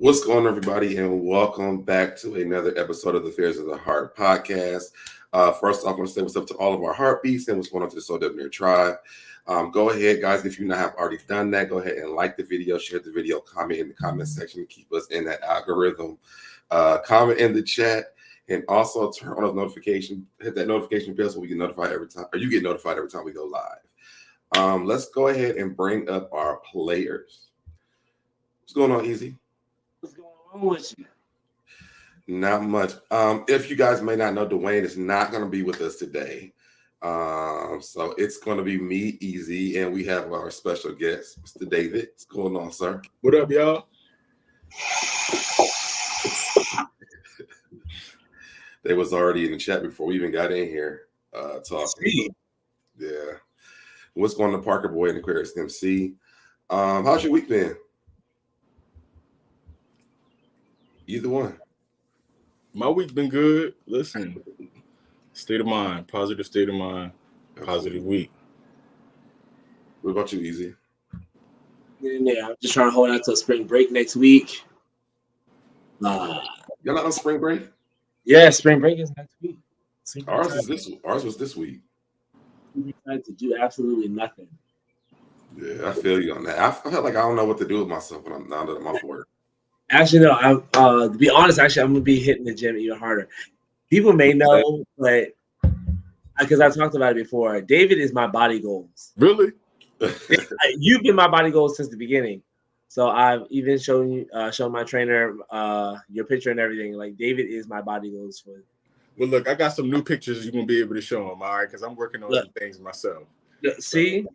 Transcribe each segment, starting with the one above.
What's going on, everybody, and welcome back to another episode of the Affairs of the Heart podcast. First off, I want to say what's up to all of our heartbeats and what's going on to the SoDebNair tribe. Go ahead, guys, if you not have already done that, go ahead and like the video, share the video, comment in the comment section to keep us in that algorithm. Comment in the chat, and also turn on those notifications. Hit that notification bell so we get notified every time, or you get notified every time we go live. Let's go ahead and bring up our players. What's going on, Easy? What's going on with you? Not much. If you guys may not know, Dwayne is not going to be with us today. So it's going to be me, Easy, and we have our special guest, Mr. David. What's going on, sir? What up, y'all? They was already in the chat before we even got in here talking. Yeah. What's going on, Parker Boy and Aquarius MC? How's your week been? Either one. My week been good. Listen, state of mind, positive state of mind, positive week. What about you, Easy? Yeah, I'm just trying to hold out till spring break next week. Y'all not on spring break? Yeah, spring break is next week. Ours was this week. We decided to do absolutely nothing. Yeah, I feel you on that. I feel like I don't know what to do with myself now that I'm off work. Actually, no. To be honest, I'm gonna be hitting the gym even harder. People may know, but because I've talked about it before, David is my body goals. Really? You've been my body goals since the beginning. So I've even shown my trainer your picture and everything. Like, David is my body goals for. Well, look, I got some new pictures you're gonna be able to show him. All right, because I'm working on some things myself. See?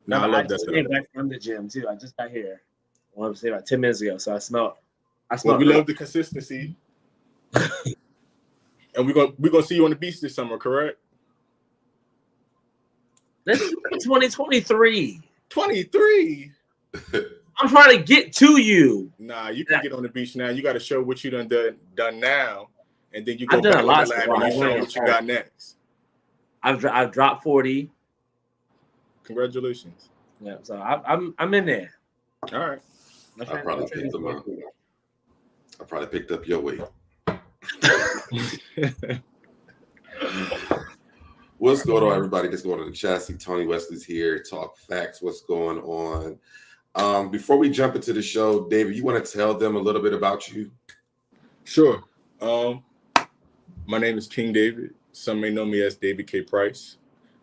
No, I love that just came back from the gym too. I just got here. I want to say about 10 minutes ago. So I smell. Well, we love the consistency. And we're gonna see you on the beach this summer, correct? This is 2023. 23. I'm trying to get to you. Nah, you can get on the beach now. You got to show what you done now, and then you go I've done back a lot to the lab and you show what you got next. I've dropped 40. Congratulations. Yeah, so I'm in there. All right. I probably picked up your weight. What's going on, everybody? Just going to the chat. See, Tony Wesley's here. Talk facts. What's going on? Before we jump into the show, David, you want to tell them a little bit about you? Sure. My name is King David. Some may know me as David K. Price.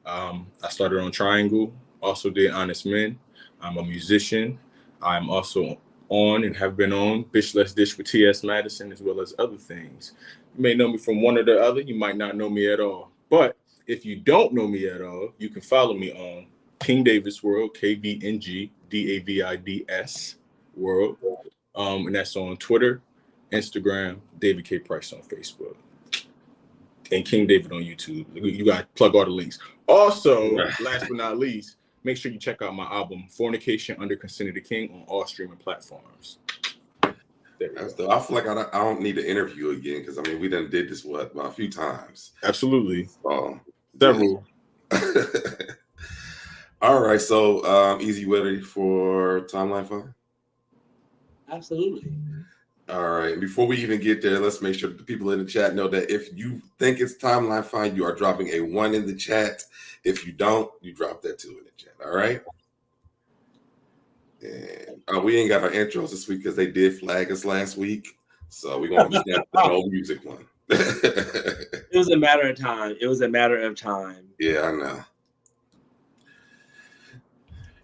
I started on Triangle. Also did Honest Men. I'm a musician. I'm also on and have been on Bitch Let's Dish with T.S. Madison, as well as other things. You may know me from one or the other. You might not know me at all. But if you don't know me at all, you can follow me on King David's World, KVNGDAVIDS World. And that's on Twitter, Instagram, David K. Price on Facebook, and King David on YouTube. You got to plug all the links. Also, last but not least, make sure you check out my album, Fornication Under Consent of the King, on all streaming platforms. I feel like I don't need to interview again because, I mean, we done did this, a few times. Absolutely. Several. All right. So, Easy, ready for Timeline Fun? Absolutely. All right. Before we even get there, let's make sure the people in the chat know that if you think it's Timeline Fine, you are dropping a 1 in the chat. If you don't, you drop that 2 in the chat. All right. And we ain't got our intros this week because they did flag us last week. So we're going to snap the whole music one. It was a matter of time. Yeah, I know.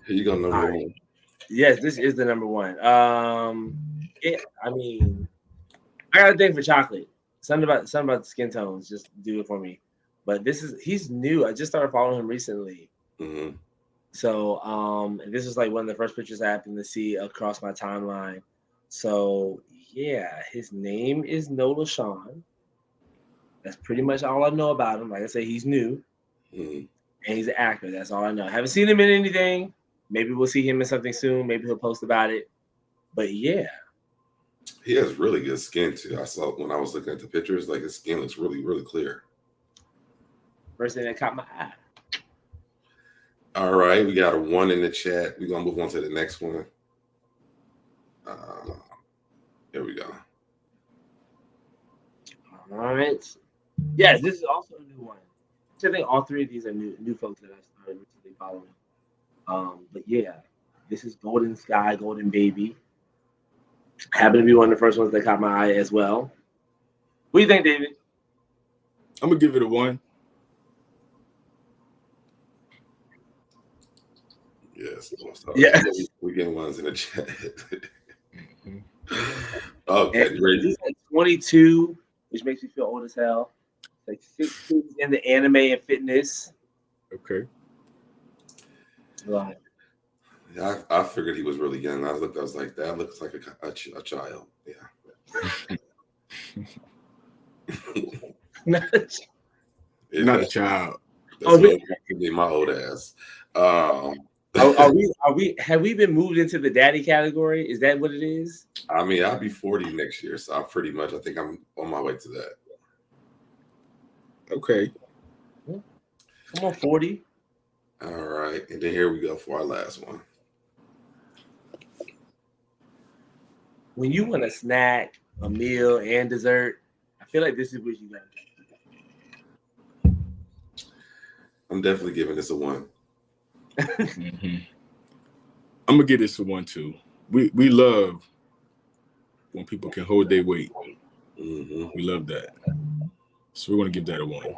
Here you go, number one. Yes, this is the number one. I mean, I got a thing for chocolate. Something about the skin tones just do it for me. But he's new. I just started following him recently. Mm-hmm. So this is like one of the first pictures I happened to see across my timeline. So yeah, his name is Nola Sean. That's pretty much all I know about him. Like I say, he's new. Mm-hmm. And he's an actor. That's all I know. I haven't seen him in anything. Maybe we'll see him in something soon. Maybe he'll post about it. But yeah. He has really good skin too. I saw when I was looking at the pictures, like his skin looks really, really clear. First thing that caught my eye. All right, we got a 1 in the chat. We're gonna move on to the next one. Here we go. All right. Yes, this is also a new one. So I think all three of these are new folks that I started recently following. But yeah, this is Golden Sky, Golden Baby. Happened to be one of the first ones that caught my eye as well. What do you think, David? I'm gonna give it a 1. Yes. Yeah. We getting ones in the chat. Okay. And this is 22, which makes me feel old as hell. Like 16 in the anime and fitness. Okay. Right. Yeah, I figured he was really young. I was like, that looks like a child. Yeah. Not a child. That's what my old ass. Have we been moved into the daddy category? Is that what it is? I mean, I'll be 40 next year, so I'm pretty much. I think I'm on my way to that. Okay. Come on, 40. All right, and then here we go for our last one. When you want a snack, a meal, and dessert, I feel like this is what you got. I'm definitely giving this a 1. Mm-hmm. I'm gonna give this a 1 too. We love when people can hold their weight. Mm-hmm. We love that, so we're gonna give that a 1.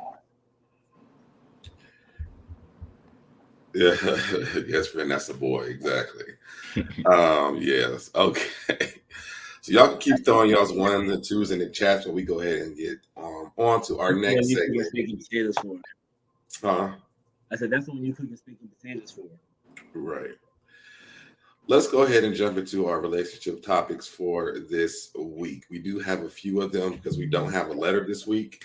Yeah, yes, friend, that's a boy, exactly. Yes, okay. So y'all can keep throwing y'all's 1s and 2s in the chat when we go ahead and get on to our next segment. Huh? I said that's the one you cooking steak and potatoes for. Right. Let's go ahead and jump into our relationship topics for this week. We do have a few of them because we don't have a letter this week.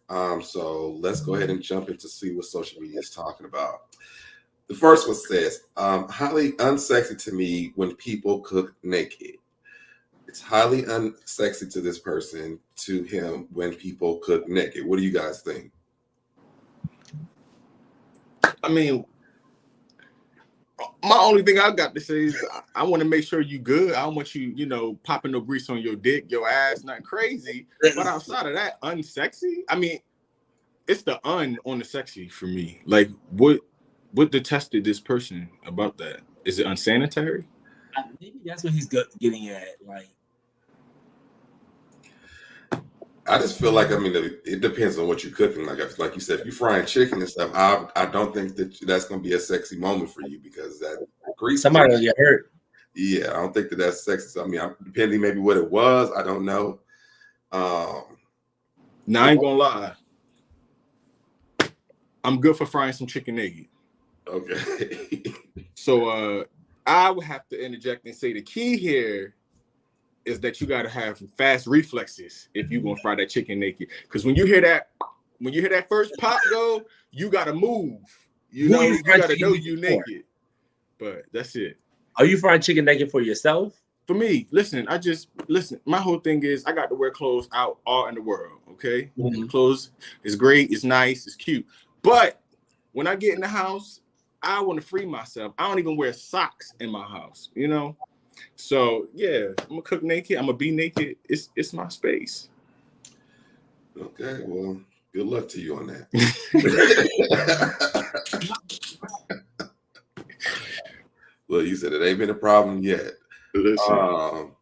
So let's go ahead and jump into see what social media is talking about. The first one says, highly unsexy to me when people cook naked. It's highly unsexy to this person, to him, when people cook naked. What do you guys think? I mean, my only thing I got to say is I want to make sure you good. I don't want you, popping no grease on your dick, your ass, nothing crazy. But outside of that, unsexy? I mean, it's the on the sexy for me. Like, what detested this person about that? Is it unsanitary? Maybe that's what he's getting at. Like, I just feel like, it depends on what you're cooking. Like you said, if you're frying chicken and stuff, I don't think that's going to be a sexy moment for you because that grease. Somebody will get hurt. Yeah, I don't think that's sexy. So, depending maybe what it was, I don't know. Now, I ain't gonna lie. I'm good for frying some chicken naked. Okay. So I would have to interject and say the key here is that you got to have fast reflexes if you're gonna fry that chicken naked. Because when you hear that first pop go, you gotta move. You gotta know you naked. But that's it. Are you frying chicken naked for yourself? For me, listen. My whole thing is I got to wear clothes out all in the world. Okay, Clothes is great, it's nice, it's cute. But when I get in the house, I want to free myself. I don't even wear socks in my house. So yeah, I'm gonna cook naked. I'm gonna be naked. It's my space. Okay, well, good luck to you on that. Well, you said it ain't been a problem yet. Listen.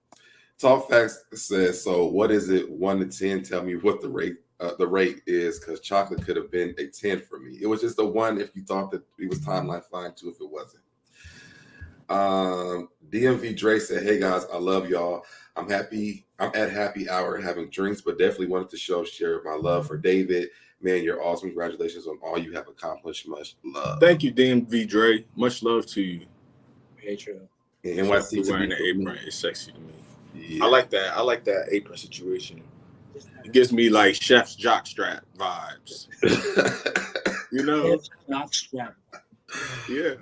Talk Facts says, so what is it 1 to 10? Tell me what the rate is, because chocolate could have been a 10 for me. It was just a 1 if you thought that it was timeline fine, 2 if it wasn't. DMV Dre said, hey guys, I love y'all. I'm at happy hour having drinks, but definitely wanted to share my love for David. Man, you're awesome. Congratulations on all you have accomplished. Much love. Thank you, DMV Dre. Much love to you. Very true. And NYC wearing the apron is sexy to me. Yeah. I like that apron situation. It gives me like Chef's jockstrap vibes. Chef's jockstrap. Yeah.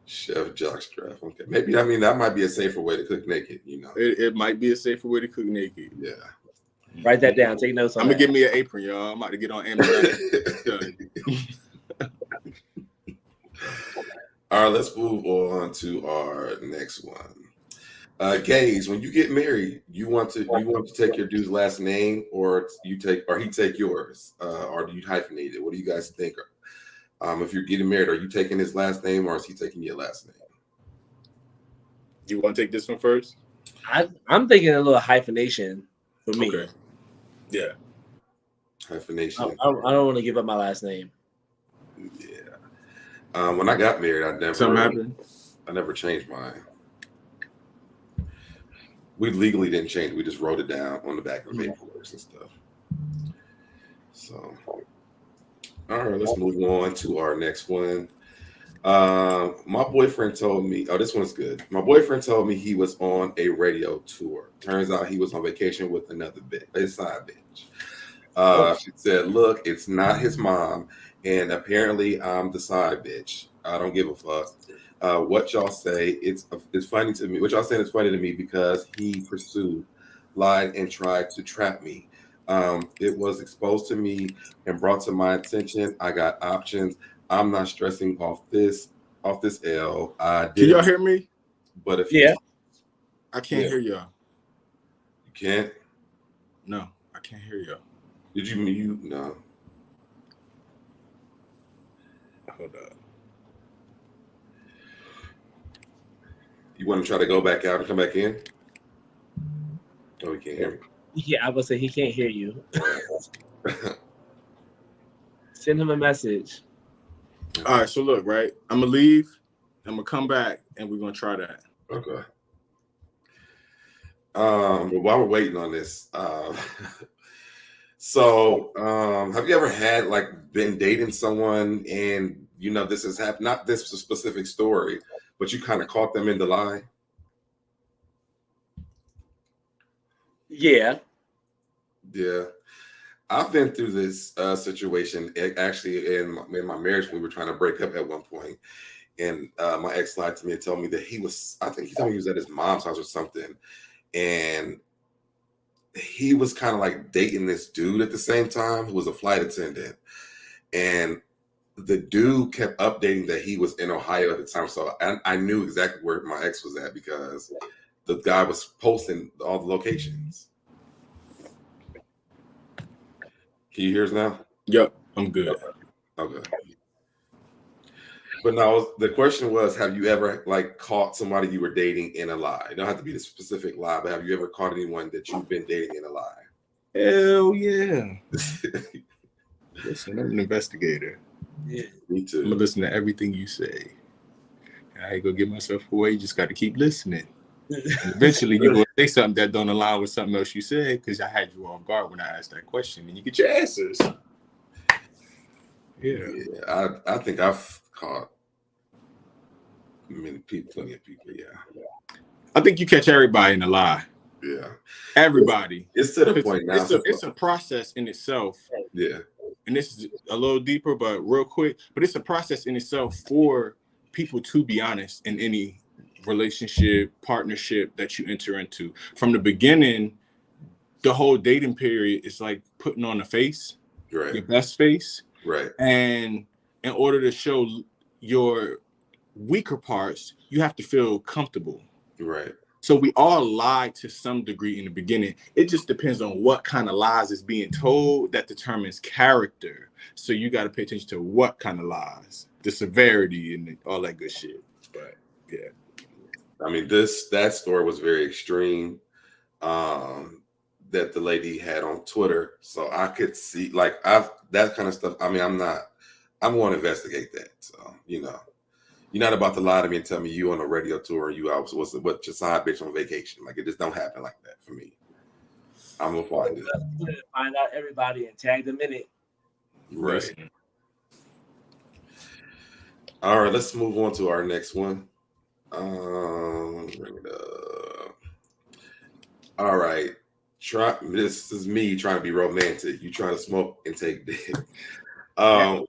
Chef jockstrap. Okay. Maybe that might be a safer way to cook naked, It might be a safer way to cook naked. Yeah. Write that down. Take notes on I'm that. gonna give me an apron, y'all. I'm about to get on Amazon. All right, let's move on to our next one. Gays, when you get married, you want to take your dude's last name, or he take yours, or do you hyphenate it? What do you guys think? If you're getting married, are you taking his last name, or is he taking your last name? You want to take this one first? I'm thinking a little hyphenation for me. Okay. Yeah. Hyphenation. I don't want to give up my last name. Yeah. When I got married, I never changed mine. We legally didn't change. We just wrote it down on the back of the paperwork and stuff. So, all right, let's move on to our next one. My boyfriend told me, this one's good. My boyfriend told me he was on a radio tour. Turns out he was on vacation with another bitch, his side bitch. She said, look, it's not his mom, and apparently I'm the side bitch. I don't give a fuck. What y'all say, it's funny to me. What y'all saying is funny to me because he pursued, lied, and tried to trap me. It was exposed to me and brought to my attention. I got options. I'm not stressing off this L. Can y'all hear me? But if I can't hear y'all. You can't? No, I can't hear y'all. Did you mute? No. Hold up. You want to try to go back out and come back in? Oh, he can't hear me. Yeah, I would say he can't hear you. Send him a message. All right, so look, right? I'm gonna leave. I'm gonna come back, and we're gonna try that. Okay. But while we're waiting on this, so have you ever had been dating someone and this has happened? Not this specific story, but you kind of caught them in the lie. Yeah. I've been through this situation actually in my marriage when we were trying to break up at one point, and my ex lied to me and told me that he told me he was at his mom's house or something, and he was kind of like dating this dude at the same time who was a flight attendant, and the dude kept updating that he was in Ohio at the time, so I knew exactly where my ex was at because the guy was posting all the locations. Can you hear us now? Yep, I'm good. Okay. But now the question was, have you ever caught somebody you were dating in a lie? It don't have to be the specific lie, but have you ever caught anyone that you've been dating in a lie? Hell yeah. Listen, I'm an investigator. Yeah. Me too. I'm gonna listen to everything you say. I ain't gonna give myself away. You just got to keep listening. And eventually, you're gonna say something that don't align with something else you said because I had you off guard when I asked that question, and you get your answers. Yeah. I think I've caught plenty of people. Yeah. I think you catch everybody in a lie. Yeah. Everybody. It's to the point now. It's a process in itself. Yeah. And this is a little deeper, but real quick. But it's a process in itself for people to be honest in any relationship, partnership that you enter into. From the beginning, the whole dating period is like putting on a face, Right. your best face. Right. And in order to show your weaker parts, you have to feel comfortable. Right. So we all lie to some degree in the beginning. It just depends on what kind of lies is being told that determines character. So you got to pay attention to what kind of lies, the severity and all that good shit. But yeah. I mean, that story was very extreme. That the lady had on Twitter, so I could see that kind of stuff. I mean, I'm going to investigate that. So you're not about to lie to me and tell me you on a radio tour and you out with your side bitch on vacation. It just don't happen like that for me. I'm gonna find it. Find out everybody and tag them in it. Right. All right, let's move on to our next one. Bring it up. All right. This is me trying to be romantic. You trying to smoke and take dick. Do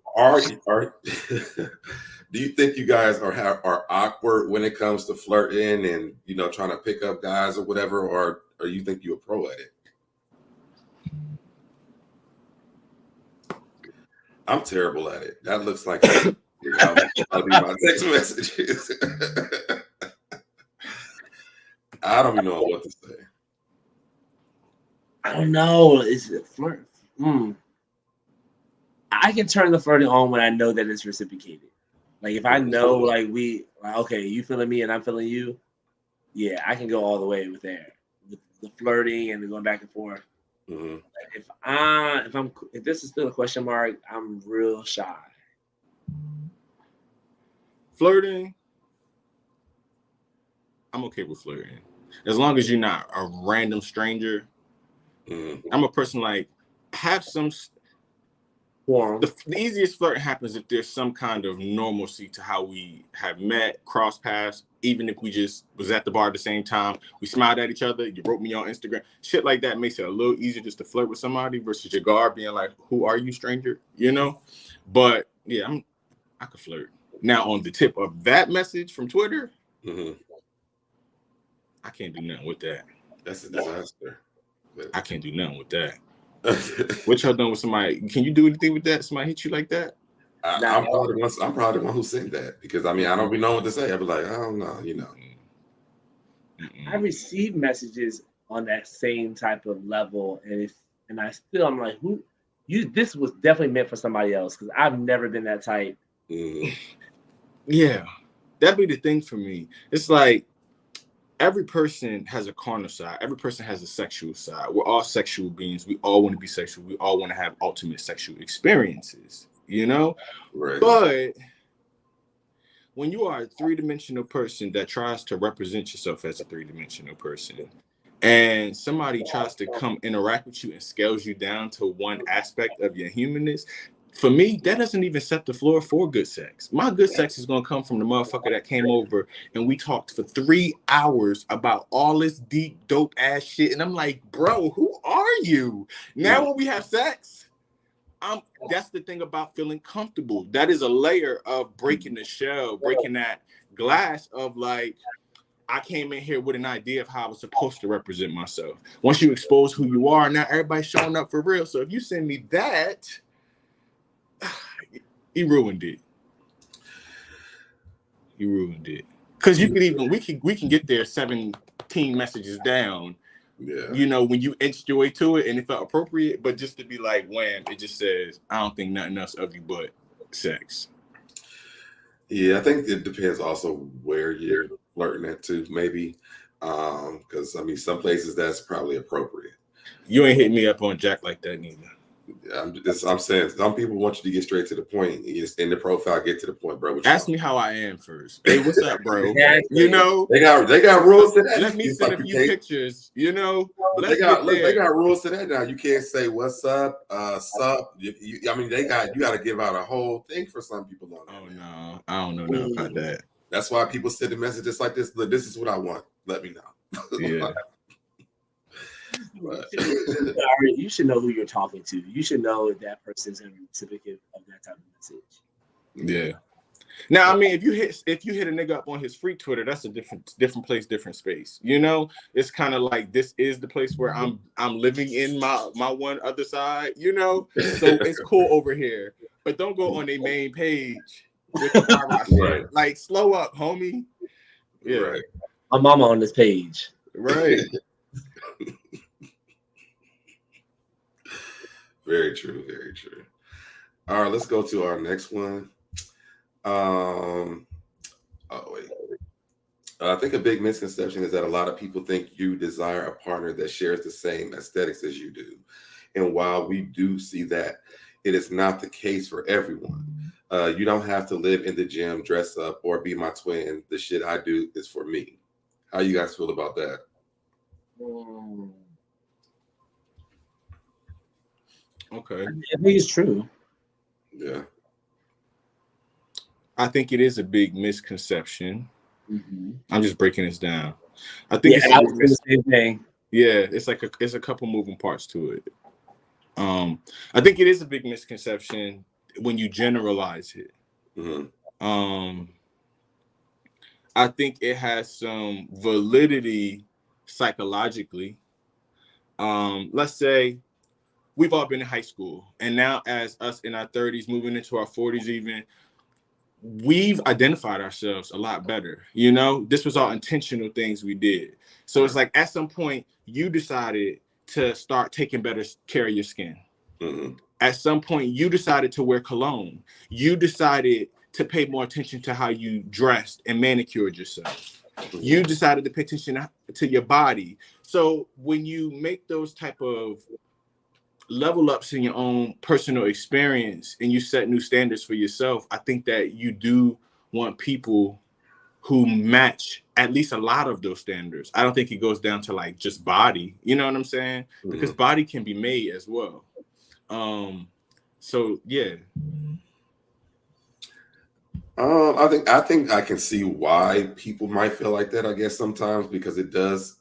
you think you guys are awkward when it comes to flirting and trying to pick up guys or whatever, or you think you're a pro at it? I'm terrible at it. That looks like I'll be my text messages. I don't even know what to say. I don't know. Is it flirt? I can turn the flirting on when I know that it's reciprocated. Like if I know, like okay, you feeling me and I'm feeling you. Yeah, I can go all the way with the flirting and the going back and forth. Mm-hmm. If this is still a question mark, I'm real shy. Flirting, I'm okay with flirting. As long as you're not a random stranger. Mm-hmm. I'm a person like, have some... The easiest flirt happens if there's some kind of normalcy to how we have met, cross paths, even if we just was at the bar at the same time. We smiled at each other. You wrote me on Instagram. Shit like that makes it a little easier just to flirt with somebody versus your guard being like, who are you, stranger? You know? But yeah, I could flirt. Now, on the tip of that message from Twitter, I can't do nothing with that. That's a disaster. I can't do nothing with that. What y'all done with somebody? Can you do anything with that? Somebody hit you like that? I'm probably the one who sent that because I mean I don't really know what to say. I'd be like, I don't know, you know. I received messages on that same type of level, and I'm like, this was definitely meant for somebody else because I've never been that type. Yeah, that'd be the thing for me. It's like every person has a carnal side. Every person has a sexual side. We're all sexual beings. We all want to be sexual. We all want to have ultimate sexual experiences, you know? Right. But when you are a three-dimensional person that tries to represent yourself as a three-dimensional person, and somebody tries to come interact with you and scales you down to one aspect of your humanness, for me, that doesn't even set the floor for good sex. My good sex is going to come from the motherfucker that came over and we talked for 3 hours about all this deep, dope ass shit. And I'm like, bro, who are you? Now when we have sex, that's the thing about feeling comfortable. That is a layer of breaking the shell, breaking that glass of like, I came in here with an idea of how I was supposed to represent myself. Once you expose who you are, now everybody's showing up for real. So if you send me that, he ruined it. He ruined it. Because you could even we can get there 17 messages down. Yeah. You know, when you inched your way to it and it felt appropriate, but just to be like, wham, it just says, I don't think nothing else of you but sex. Yeah, I think it depends also where you're flirting at too, maybe. Because I mean, some places that's probably appropriate. You ain't hitting me up on Jack like that neither. I'm saying some people want you to get straight to the point. You just in the profile, get to the point, bro. Ask me how I am first. Hey, what's up, bro? Exactly. You know, they got rules to that. Let me send a few pictures. You know, but they got rules to that now. You can't say what's up, sup. I mean, you got to give out a whole thing for some people on that. Oh no, I don't know nothing about that. That's why people send a messages like this. Look, this is what I want. Let me know. Yeah. You should know who you're talking to. You should know if that person's a recipient of that type of message. Yeah. Now, I mean, if you hit a nigga up on his free Twitter, that's a different place, different space. You know, it's kind of like this is the place where I'm living in my one other side. You know, so it's cool over here, but don't go on their main page with the rah-rah shit. Right. Like, slow up, homie. Yeah. Right. My mama on this page. Right. Very true. Very true. All right, let's go to our next one. I think a big misconception is that a lot of people think you desire a partner that shares the same aesthetics as you do. And while we do see that, it is not the case for everyone. You don't have to live in the gym, dress up, or be my twin. The shit I do is for me. How you guys feel about that? Okay. I think it's true. Yeah. I think it is a big misconception. Mm-hmm. I'm just breaking this down. I think it's the same thing. Yeah, it's like it's a couple moving parts to it. I think it is a big misconception when you generalize it. Mm-hmm. I think it has some validity psychologically. Let's say we've all been in high school, and now as us in our 30s, moving into our 40s even, we've identified ourselves a lot better. You know, this was all intentional things we did. So it's like at some point you decided to start taking better care of your skin. Mm-hmm. At some point you decided to wear cologne. You decided to pay more attention to how you dressed and manicured yourself. Mm-hmm. You decided to pay attention to your body. So when you make those type of level ups in your own personal experience and you set new standards for yourself, I think that you do want people who match at least a lot of those standards. I don't think it goes down to like just body, you know what I'm saying? Mm-hmm. Because body can be made as well. So yeah. I think I can see why people might feel like that, I guess sometimes, because it does.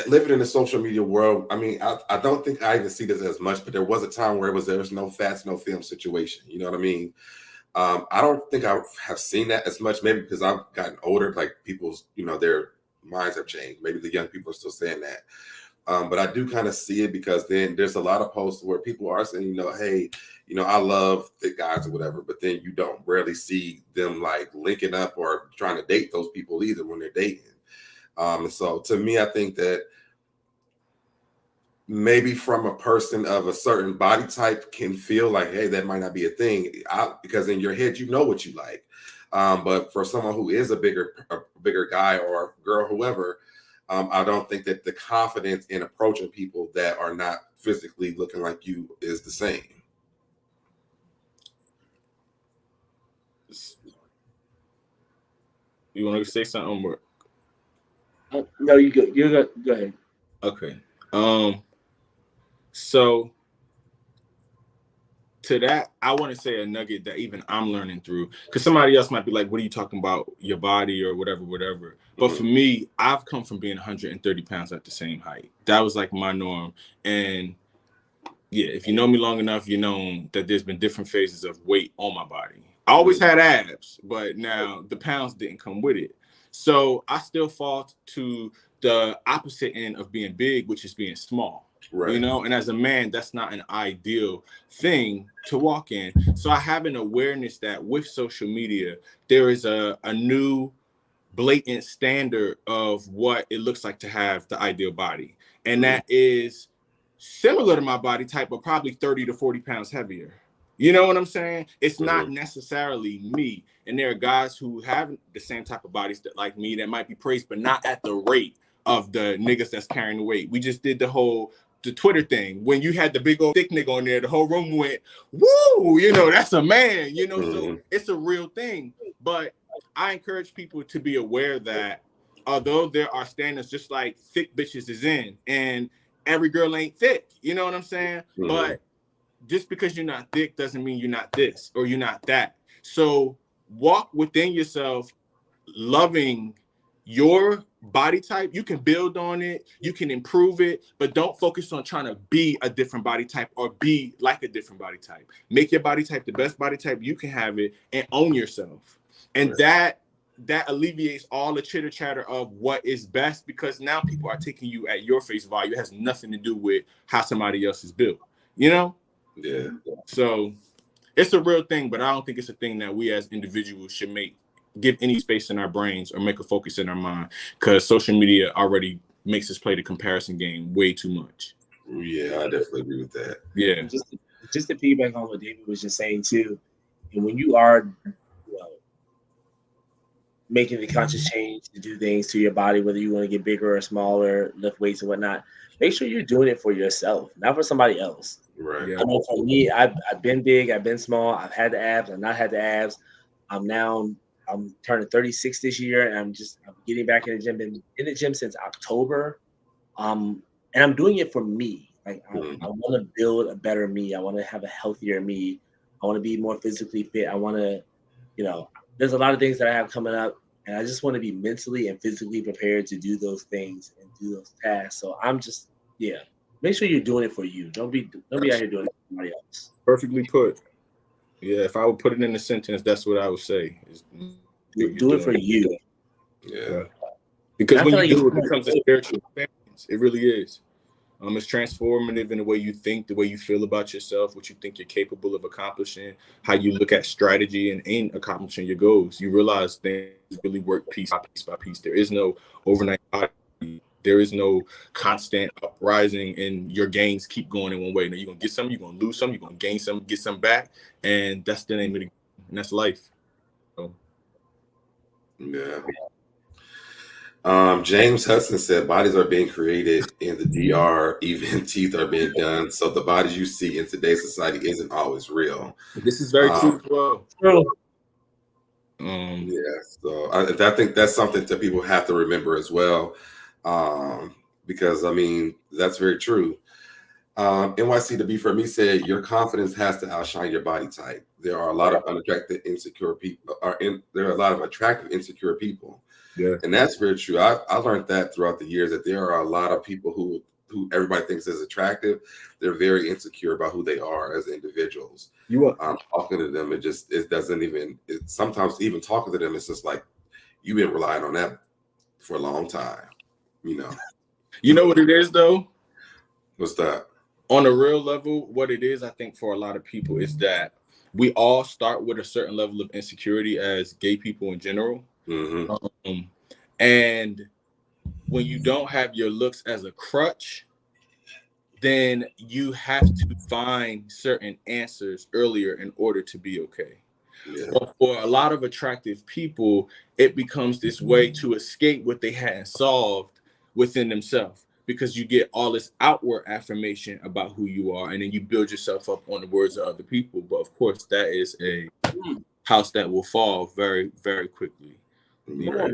Living in the social media world, I mean, I don't think I even see this as much, but there was a time where there was no fats, no film situation. You know what I mean? I don't think I have seen that as much, maybe because I've gotten older, like people's, you know, their minds have changed. Maybe the young people are still saying that. But I do kind of see it because then there's a lot of posts where people are saying, you know, hey, you know, I love thick guys or whatever, but then you don't rarely see them like linking up or trying to date those people either when they're dating. So to me, I think that maybe from a person of a certain body type can feel like, hey, that might not be a thing, because in your head, you know what you like. But for someone who is a bigger guy or girl, whoever, I don't think that the confidence in approaching people that are not physically looking like you is the same. You want to say something more? No, you go. You go. Go ahead. Okay. So to that, I want to say a nugget that even I'm learning through, because somebody else might be like, what are you talking about, your body or whatever. But for me, I've come from being 130 pounds at the same height. That was like my norm. And yeah, if you know me long enough, you know that there's been different phases of weight on my body. I always had abs, but now the pounds didn't come with it. So I still fall to the opposite end of being big, which is being small. Right. You know, and as a man, that's not an ideal thing to walk in. So I have an awareness that with social media, there is a new blatant standard of what it looks like to have the ideal body. And that is similar to my body type, but probably 30 to 40 pounds heavier. You know what I'm saying? It's not necessarily me. And there are guys who have the same type of bodies that like me that might be praised, but not at the rate of the niggas that's carrying the weight. We just did the Twitter thing. When you had the big old thick nigga on there, the whole room went, woo, you know, that's a man, you know, so it's a real thing. But I encourage people to be aware that although there are standards, just like thick bitches is in, and every girl ain't thick, you know what I'm saying? But just because you're not thick doesn't mean you're not this or you're not that. So walk within yourself, loving your body type. You can build on it, you can improve it, but don't focus on trying to be a different body type or be like a different body type. Make your body type the best body type you can have it and own yourself. And that alleviates all the chitter chatter of what is best, because now people are taking you at your face value. It has nothing to do with how somebody else is built, you know? Yeah. So it's a real thing, but I don't think it's a thing that we as individuals should give any space in our brains or make a focus in our mind, because social media already makes us play the comparison game way too much. Yeah, I definitely agree with that. Yeah. Just to piggyback on what David was just saying too, and when you are, making the conscious change to do things to your body, whether you want to get bigger or smaller, lift weights and whatnot, make sure you're doing it for yourself, not for somebody else. Right. I know for me, I've been big, I've been small, I've had the abs, I've not had the abs. I'm turning 36 this year, and I'm getting back in the gym. Been in the gym since October, and I'm doing it for me. Like I want to build a better me. I want to have a healthier me. I want to be more physically fit. I want to, there's a lot of things that I have coming up, and I just want to be mentally and physically prepared to do those things and do those tasks. So I'm just, make sure you're doing it for you. Don't be out here doing it for somebody else. Perfectly put. Yeah, if I would put it in a sentence, that's what I would say. Do it for you. Yeah. Because when you do it, it becomes a spiritual experience. It really is. It's transformative in the way you think, the way you feel about yourself, what you think you're capable of accomplishing, how you look at strategy and in accomplishing your goals. You realize things really work piece by piece by piece. There is no overnight body. There is no constant uprising, and your gains keep going in one way. Now you're gonna get some, you're gonna lose some, you're gonna gain some, get some back, and that's the name of the game, and that's life. So. Yeah. James Hudson said bodies are being created in the DR, even teeth are being done. So the bodies you see in today's society isn't always real. This is very true as well. Yeah, so I think that's something that people have to remember as well, because I mean that's very true. NYC to be for me said your confidence has to outshine your body type. There are a lot of unattractive, insecure people. There are a lot of attractive, insecure people. Yeah, and that's very true. I learned that throughout the years that there are a lot of people who everybody thinks is attractive. They're very insecure about who they are as individuals. Talking to them, it doesn't even. Sometimes even talking to them, it's just like you've been relying on that for a long time. You know. You know what it is though? What's that? On a real level, what it is, I think for a lot of people is that we all start with a certain level of insecurity as gay people in general. Mm-hmm. And when you don't have your looks as a crutch, then you have to find certain answers earlier in order to be okay. Yeah. But for a lot of attractive people, it becomes this way to escape what they hadn't solved within themselves, because you get all this outward affirmation about who you are, and then you build yourself up on the words of other people. But of course, that is a house that will fall very, very quickly. Right.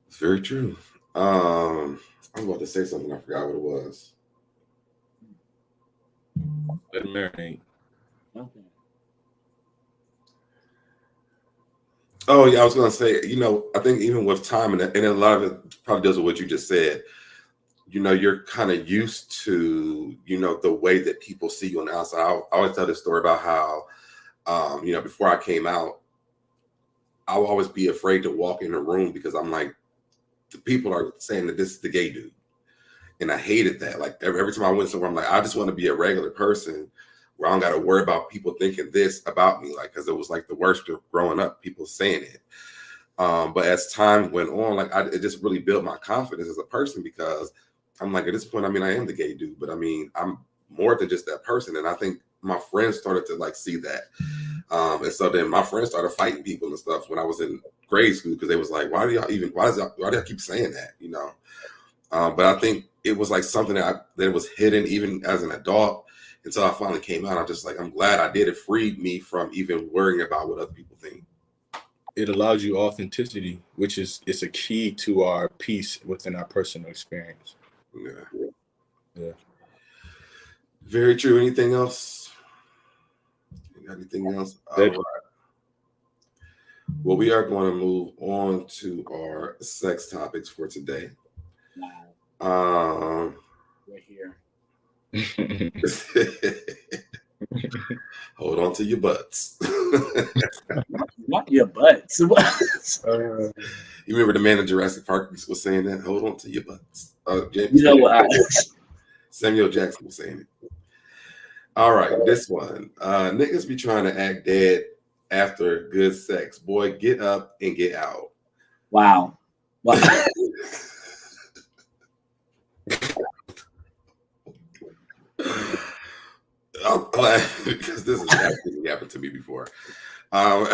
It's very true. I was about to say something. I forgot what it was. Let it marinate. Okay. Oh yeah, I was gonna say, I think even with time and a lot of it probably does with what you just said. You're kind of used to, the way that people see you on the outside. I always tell this story about how, before I came out, I would always be afraid to walk in a room because I'm like, the people are saying that this is the gay dude. And I hated that. Like every time I went somewhere, I'm like, I just want to be a regular person where I don't got to worry about people thinking this about me. Like, because it was like the worst of growing up, people saying it. But as time went on, like it just really built my confidence as a person, because I'm like, at this point, I mean, I am the gay dude, but I mean, I'm more than just that person. And I think my friends started to like see that. And so then my friends started fighting people and stuff when I was in grade school, because they was like, why do y'all keep saying that? But I think it was like something that was hidden even as an adult until I finally came out. I'm glad I did. It freed me from even worrying about what other people think. It allows you authenticity, which it's a key to our peace within our personal experience. Yeah. Very true. Anything else? Anything else? All right. Well, we are going to move on to our sex topics for today. We're here. Hold on to your butts. Not your butts. You remember the man in Jurassic Park was saying that? Hold on to your butts. Samuel Jackson was saying it. All right, this one. Niggas be trying to act dead after good sex. Boy, get up and get out. Wow. I'm glad, because this has actually happened to me before. Have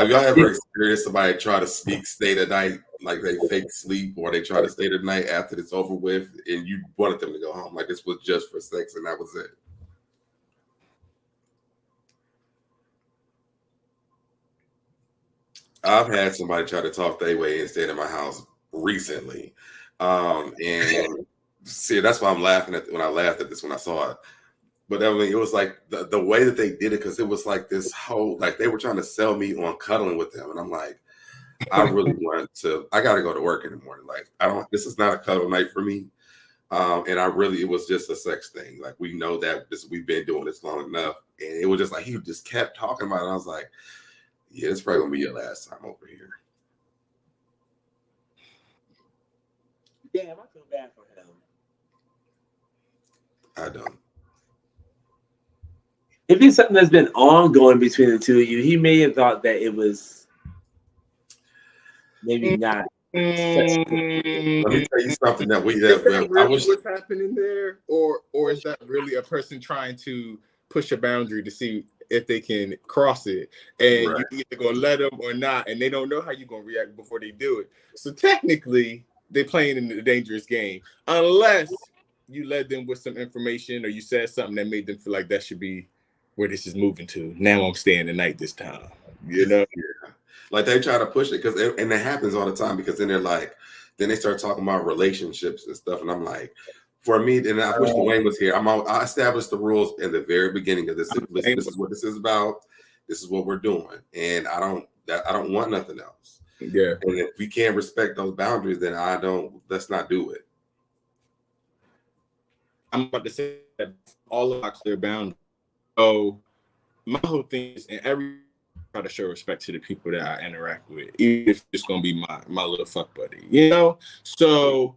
y'all ever experienced somebody try to stay the night, like they fake sleep, or they try to stay the night after it's over with, and you wanted them to go home, like this was just for sex and that was it? I've had somebody try to talk their way and stay in my house recently, and see, that's why I'm laughing when I laughed at this when I saw it. But I mean, it was like the way that they did it, because it was like this whole, like they were trying to sell me on cuddling with them, and I'm like, I really want to. I got to go to work in the morning. Like this is not a cuddle night for me. And it was just a sex thing. Like we know that we've been doing this long enough, and it was just like he just kept talking about it. And I was like, yeah, it's probably gonna be your last time over here. damn, I feel bad for him. I don't. If it's something that's been ongoing between the two of you, he may have thought that it was maybe not. Let me tell you something that we Is that really what's happening there, or is that really a person trying to push a boundary to see if they can cross it, and you either gonna let them or not, and they don't know how you're gonna react before they do it. So technically, they're playing in a dangerous game, unless you led them with some information or you said something that made them feel like that should be where this is moving to. Now I'm staying the night this time, you know. Like they try to push it and it happens all the time because then then they start talking about relationships and stuff, and I'm like, for me, and I wish Dwayne was here. I established the rules in the very beginning of this. This is what this is about. This is what we're doing, and I don't want nothing else. Yeah. And if we can't respect those boundaries, then let's not do it. I'm about to say that all of our clear boundaries. So my whole thing is, and every try to show respect to the people that I interact with, even if it's gonna be my little fuck buddy, you know. So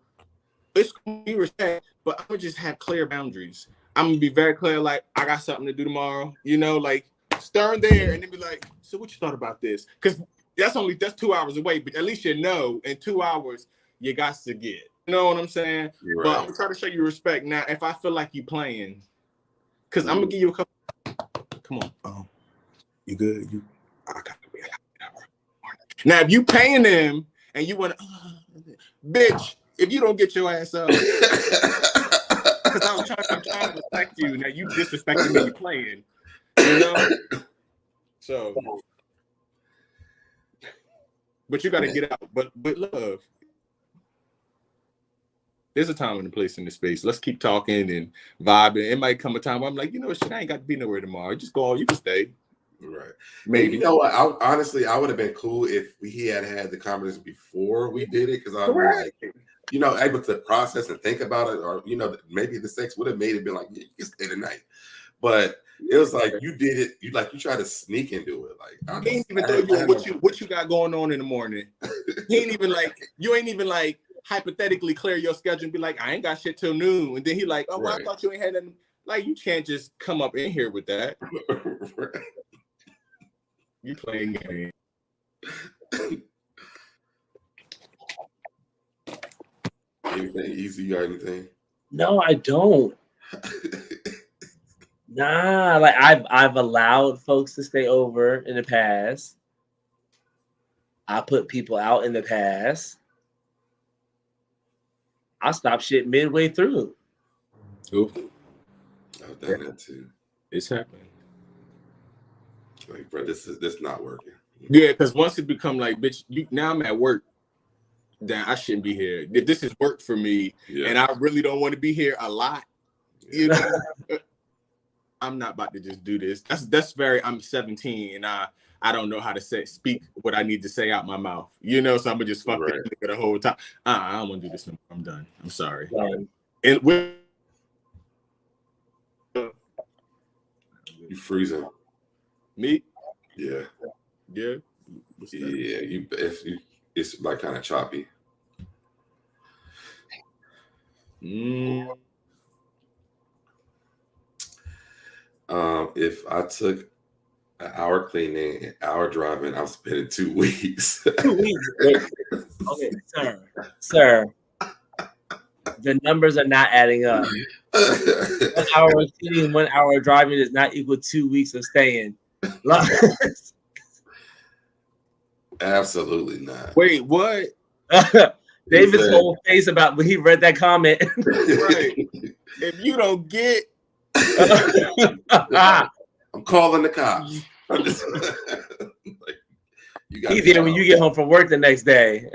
it's gonna be respect, but I'm gonna just have clear boundaries. I'm gonna be very clear, like I got something to do tomorrow, you know, like stern there, and then be like, so what you thought about this? Because that's 2 hours away, but at least you know in 2 hours you got to get. You know what I'm saying? Right. But I'm gonna try to show you respect. Now, if I feel like you playing, because I'm gonna give you a couple. Come on, you good? I got to be an hour. Now, if you paying them and you want to, bitch, if you don't get your ass up, because I'm trying to respect you. Now you disrespecting me, you playing, you know. So, but you got to get out. But love, there's a time and a place in this space. Let's keep talking and vibing. It might come a time where I'm like, you know what, shit, I ain't got to be nowhere tomorrow. Just go on. You can stay. Right. Maybe. And you know what? Honestly, I would have been cool if he had the conversation before we did it, because I was like, you know, able to process and think about it, or you know, maybe the sex would have made it be like, yeah, you can stay tonight. But it was like you did it. You tried to sneak into it. Like he ain't even throw you what you got going on in the morning. He ain't even like you ain't even like hypothetically clear your schedule and be like, I ain't got shit till noon. And then he like, oh, well, I thought you ain't had nothing. Like you can't just come up in here with that. Right. You playing game. Anything easy? You got anything? No, I don't. Nah, like I've allowed folks to stay over in the past. I put people out in the past. I stopped shit midway through. Ooh. I've done that too. It's happening. Like, bro, this not working. Yeah, because once it become like, bitch, now I'm at work. Then I shouldn't be here. If this is work for me, and I really don't want to be here a lot, you know, I'm not about to just do this. That's very. I'm 17 and I don't know how to speak what I need to say out my mouth. You know, so I'm gonna just fuck this nigga the whole time. I don't want to do this no more. I'm done. I'm sorry. And with you freezing. Me? Yeah. Yeah. Yeah. It's like kind of choppy. If I took an hour cleaning, an hour driving, I'm spending 2 weeks. 2 weeks. Okay, sir. The numbers are not adding up. 1 hour of cleaning, 1 hour of driving does not equal 2 weeks of staying. Absolutely not. Wait, what? David's whole face about when he read that comment. Right. If you don't get, I'm calling the cops. I'm just like, you got. He's here when you get home from work the next day.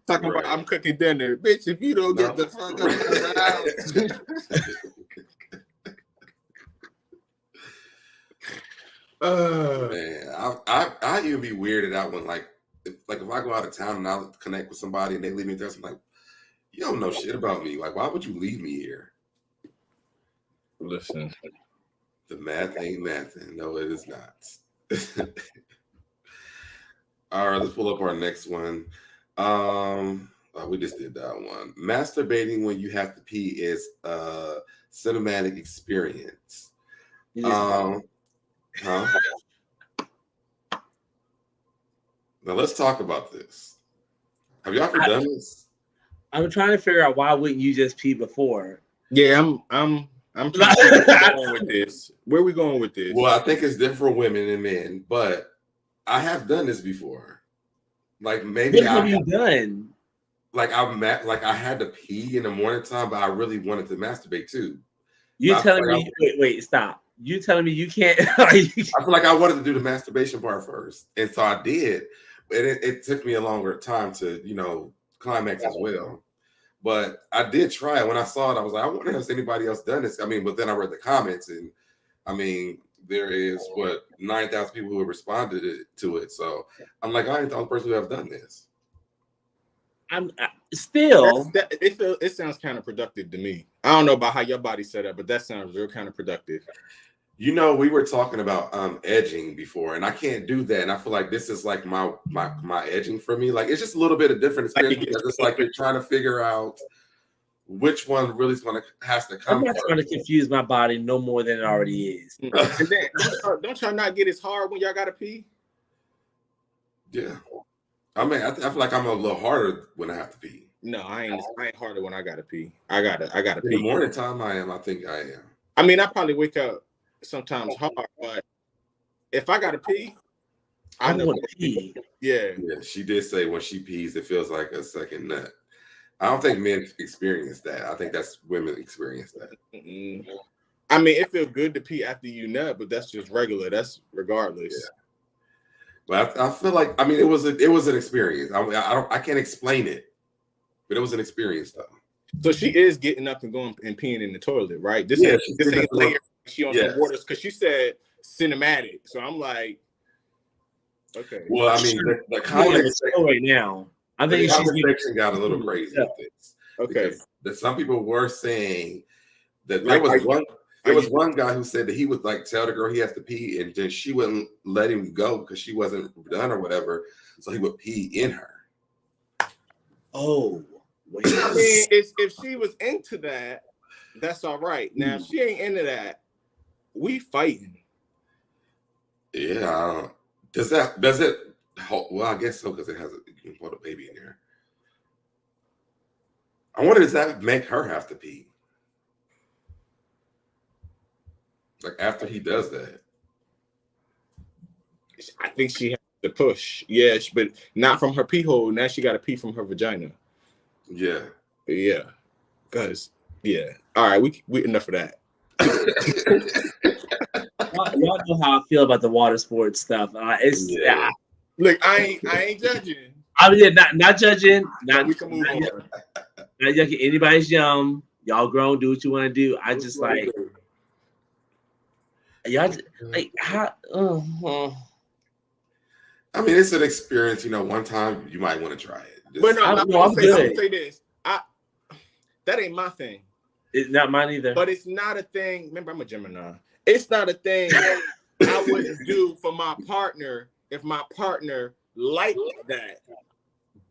Talking about I'm cooking dinner, bitch. If you don't get the fuck out of the house. Man, I even be weirded out when if I go out of town and I connect with somebody and they leave me there, I'm like, you don't know shit about me. Like, why would you leave me here? Listen, the math ain't mathing. No, it is not. All right, let's pull up our next one. We just did that one. Masturbating when you have to pee is a cinematic experience. Huh? Now let's talk about this. Have you ever done this? I'm trying to figure out why wouldn't you just pee before? Yeah, I'm trying to figure out where we're going with this. Where are we going with this? Well, I think it's different for women and men, but I have done this before. Like maybe what have you done? Like I had to pee in the morning time, but I really wanted to masturbate too. You telling me? Wait, stop. You telling me you can't? I feel like I wanted to do the masturbation part first, and so I did. But it took me a longer time to, climax as well. But I did try it. When I saw it, I was like, I wonder if anybody else done this. I mean, but then I read the comments, and I mean, there is 9,000 people who have responded to it. So I'm like, I ain't the only person who have done this. I'm still. It sounds kind of productive to me. I don't know about how your body's set up, but that sounds real kind of productive. We were talking about edging before, and I can't do that. And I feel like this is like my edging for me. Like it's just a little bit of different experience because it's like you're trying to figure out which one really has to come. I'm not trying to confuse my body no more than it already is. And then, don't y'all not get as hard when y'all gotta pee? Yeah, I mean, I feel like I'm a little harder when I have to pee. No, I ain't harder when I gotta pee. I gotta pee. In the morning time, I am. I think I am. I mean, I probably wake up sometimes hard, but if I gotta pee, I want to pee. Yeah, she did say when she pees, it feels like a second nut. I don't think men experience that. I think that's women experience that. Mm-hmm. I mean, it feels good to pee after you nut, but that's just regular. That's regardless. Yeah. But I feel like, I mean, it was an experience. I can't explain it, but it was an experience though. So she is getting up and going and peeing in the toilet, right? This ain't layer. She on some waters because she said cinematic. So I'm like, okay. Well, I mean, the comment section right now, I think the comment section got a little crazy with this. Okay, because some people were saying that there was one guy who said that he would like tell the girl he has to pee, and then she wouldn't let him go because she wasn't done or whatever. So he would pee in her. Oh, wait. I mean, if she was into that, that's all right. Now, if she ain't into that, we fighting. Yeah. Does it? Well, I guess so because you can put a baby in there. I wonder, does that make her have to pee? Like after he does that, I think she has to push. Yeah, but not from her pee hole. Now she got to pee from her vagina. Yeah. Because all right, we enough of that. Y'all know how I feel about the water sports stuff. Look, I ain't judging. I mean, not judging. We can move on. Not judging anybody's young. Y'all grown. Do what you want to do. I just like. Y'all like how? I mean, it's an experience. One time you might want to try it. But no, I'm gonna say this. That ain't my thing. It's not mine either. But it's not a thing. Remember, I'm a Gemini. It's not a thing I wouldn't do for my partner if my partner liked that.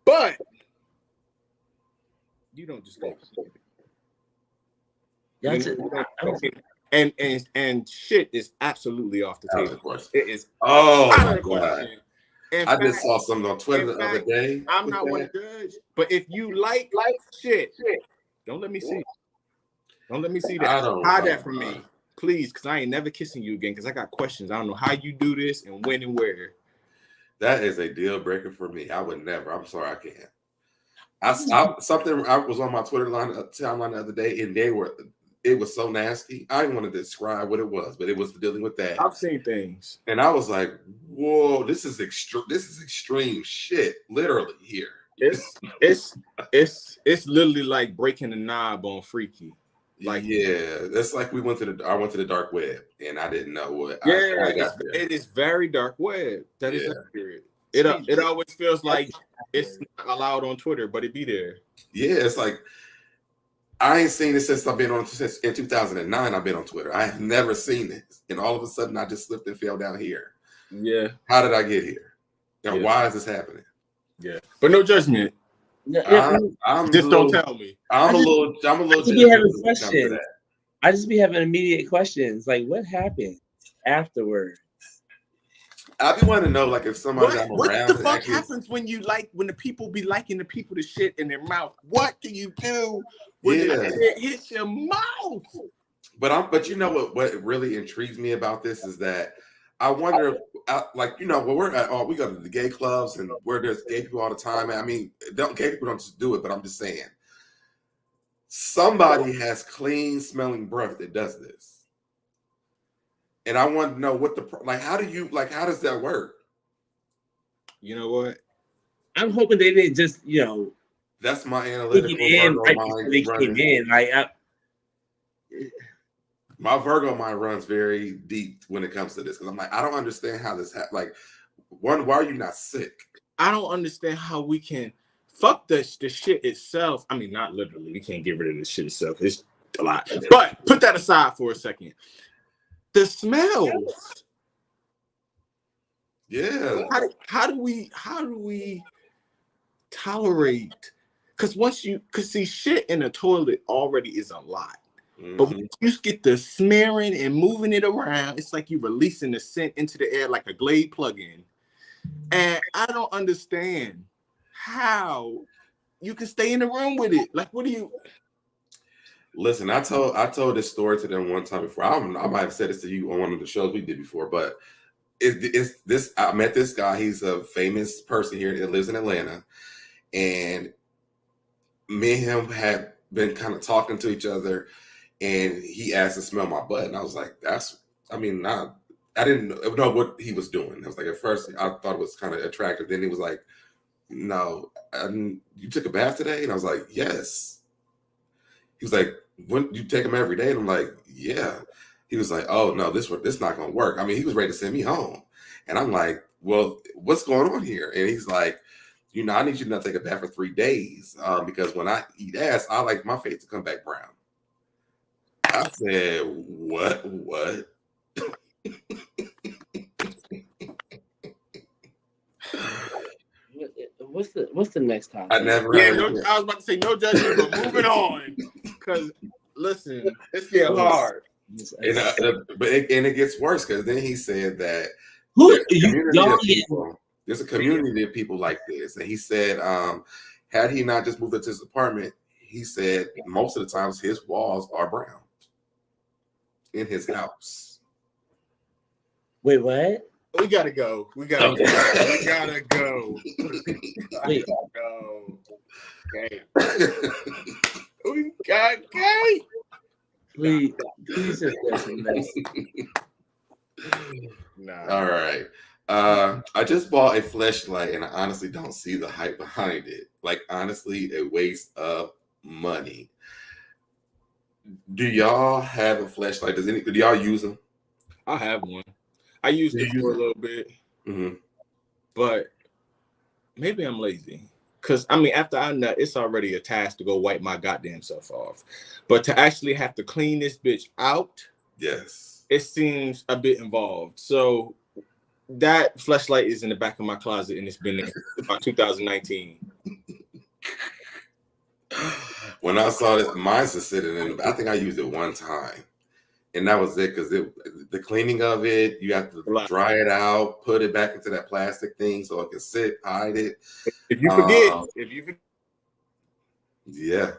But you don't just go. And shit is absolutely off the table. It is. Oh my God. I just saw something on Twitter the other day. I'm not one to judge, but if you like shit, don't let me see. Don't let me see that. Hide that from me, please, because I ain't never kissing you again. Because I got questions. I don't know how you do this and when and where. That is a deal breaker for me. I would never. I'm sorry, I can't. I was on my Twitter timeline the other day, and it was so nasty. I didn't want to describe what it was, but it was dealing with that. I've seen things, and I was like, "Whoa, this is extreme shit." Literally here. It's literally like breaking the knob on Freaky. Like that's like I went to the dark web, and I didn't know what. It is very dark web. That is accurate. It always feels like it's not allowed on Twitter, but it be there. Yeah, it's like I ain't seen it since I've been on since in 2009. I've been on Twitter. I have never seen this, and all of a sudden I just slipped and fell down here. Yeah. How did I get here? And why is this happening? Yeah, but no judgment. No, I'm a Just don't little, tell me. I'm a just- little I just be judgmental having when it comes to questions. that. I just be having immediate questions. Like, what happened afterwards? I be wanting to know, like, if somebody I'm What around the and fuck actually, happens when the people be liking the people the shit in their mouth? What do you do when the yeah. shit hits your mouth? But you know what really intrigues me about this is that I wonder if, like, you know, when we're at, we go to the gay clubs and where there's gay people all the time. I mean, gay people don't just do it, but I'm just saying, somebody has clean smelling breath that does this. And I want to know what how does that work? You know what? I'm hoping they didn't just, that's my take analytical it in Virgo right before mind they running. came in. Like, My Virgo mind runs very deep when it comes to this because I'm like, I don't understand how this like. One, why are you not sick? I don't understand how we can fuck the shit itself. I mean, not literally. We can't get rid of the shit itself. It's a lot. But put that aside for a second. The smells. Yeah. How do we tolerate? Because see, shit in a toilet already is a lot. Mm-hmm. But when you get the smearing and moving it around, it's like you're releasing the scent into the air like a Glade plug-in. And I don't understand how you can stay in the room with it. Like, what do you? Listen, I told this story to them one time before. I might have said this to you on one of the shows we did before, but it's this. I met this guy. He's a famous person here that lives in Atlanta, and me and him had been kind of talking to each other, and he asked to smell my butt, and I was like, I didn't know what he was doing. I was like, at first, I thought it was kind of attractive. Then he was like, no, you took a bath today? And I was like, yes. He was like, when you take them every day? And I'm like, yeah. He was like, oh, no, this not going to work. I mean, he was ready to send me home. And I'm like, well, what's going on here? And he's like, I need you to not take a bath for 3 days because when I eat ass, I like my face to come back brown. I said, what? What's the next topic? I never. Yeah, I was about to say no judgment, but moving on. Because listen, it's getting hard. And it gets worse because then he said that there's a community of people like this, and he said, had he not just moved into his apartment, he said most of the times his walls are brown in his house. Wait, what? We gotta go. We gotta go. Wait. Okay. We got gay. Please just listen to this. Nah. All right. I just bought a fleshlight and I honestly don't see the hype behind it. Like, honestly, a waste of money. Do y'all have a fleshlight? Do y'all use them? I have one. I used it for a little bit, but maybe I'm lazy. Because, I mean, after I nut, it's already a task to go wipe my goddamn self off. But to actually have to clean this bitch out, yes, it seems a bit involved. So that fleshlight is in the back of my closet, and it's been there about 2019. When I saw this, mine's just sitting in. I think I used it one time, and that was it. Because the cleaning of it, you have to dry it out, put it back into that plastic thing so it can sit, hide it. If you forget, yeah.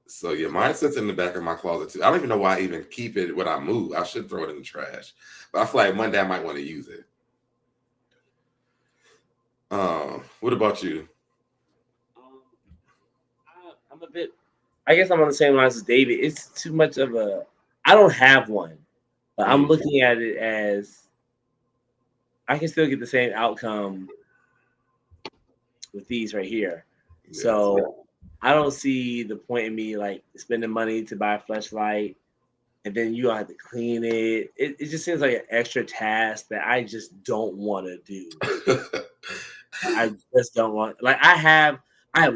So yeah, mine sits in the back of my closet too. I don't even know why I even keep it when I move. I should throw it in the trash, but I feel like one day I might want to use it. What about you? I'm a bit. I guess I'm on the same lines as David. It's too much of a. I don't have one, but I'm looking at it as I can still get the same outcome with these right here. Yeah. So I don't see the point in me like spending money to buy a fleshlight and then you have to clean it. It just seems like an extra task that I just don't want to do. I just don't want. Like I have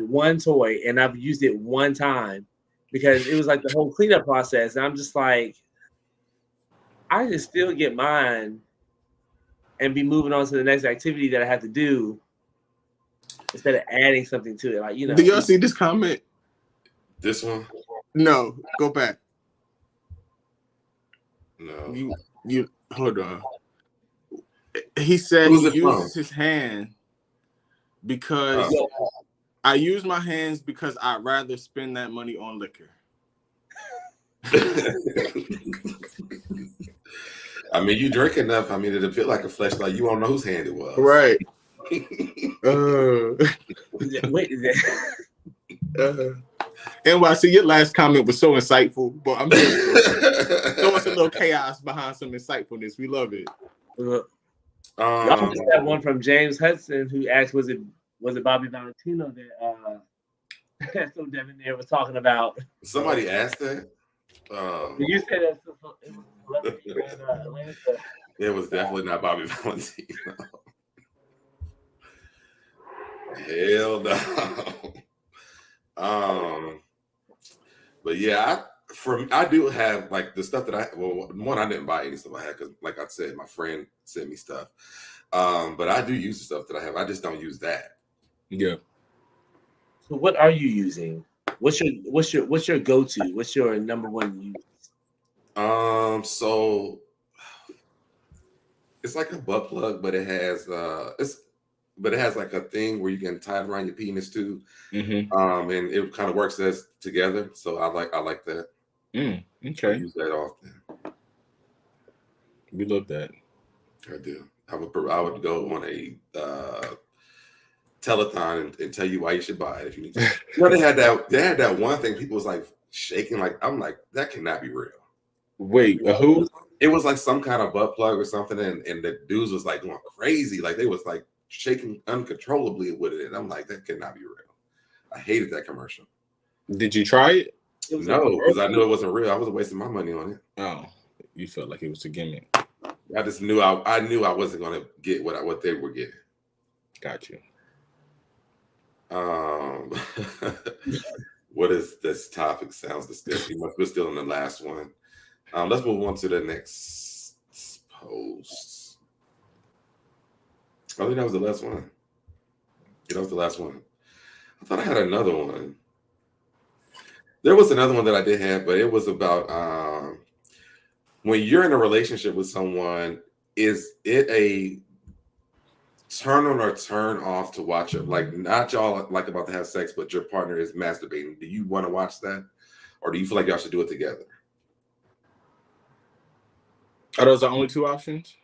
one toy and I've used it one time because it was like the whole cleanup process, and I'm just like, I can still get mine and be moving on to the next activity that I have to do. instead of adding something to it. Like, you know. Do y'all see this comment? This one? No, go back. No. You hold on. He said Who's he it uses from? his hand because I use my hands because I'd rather spend that money on liquor. I mean, you drink enough. I mean, it'll feel like a fleshlight. You won't know whose hand it was. Right. Wait, is that? NYC, your last comment was so insightful, but I'm just throwing some little chaos behind some insightfulness. We love it. Y'all just had one from James Hudson who asked, was it Bobby Valentino that SoDebNair was talking about? Somebody asked that. You said that it was celebrity in Atlanta. It was definitely not Bobby Valentino. Hell no. But yeah, I do have like the stuff that I I didn't buy any stuff I had because, like I said, my friend sent me stuff. But I do use the stuff that I have. I just don't use that. Yeah. So what are you using? What's your go-to? What's your number one use? So it's like a butt plug, but it has like a thing where you can tie it around your penis too. Mm-hmm. And it kind of works as together. So I like that. Okay. I use that often. We love that. I do. I would go on a telethon and tell you why you should buy it if you need to. You know, they had that one thing. People was like shaking. Like, I'm like, that cannot be real. Wait, who? It was like some kind of butt plug or something, and the dudes was like going crazy. Like they was like shaking uncontrollably with it. And I'm like, that cannot be real. I hated that commercial. Did you try it? No, because I knew it wasn't real. I wasn't wasting my money on it. Oh, you felt like it was a gimmick. I just knew I wasn't gonna get what they were getting. Got you. What is this topic? Sounds disgusting. We're still in the last one. Let's move on to the next post. I think that was the last one. Yeah, that was the last one. I thought I had another one. There was another one that I did have, but it was about when you're in a relationship with someone, is it a turn on or turn off to watch it? Like, not y'all like about to have sex, but your partner is masturbating. Do you want to watch that? Or do you feel like y'all should do it together? Are those the only two options?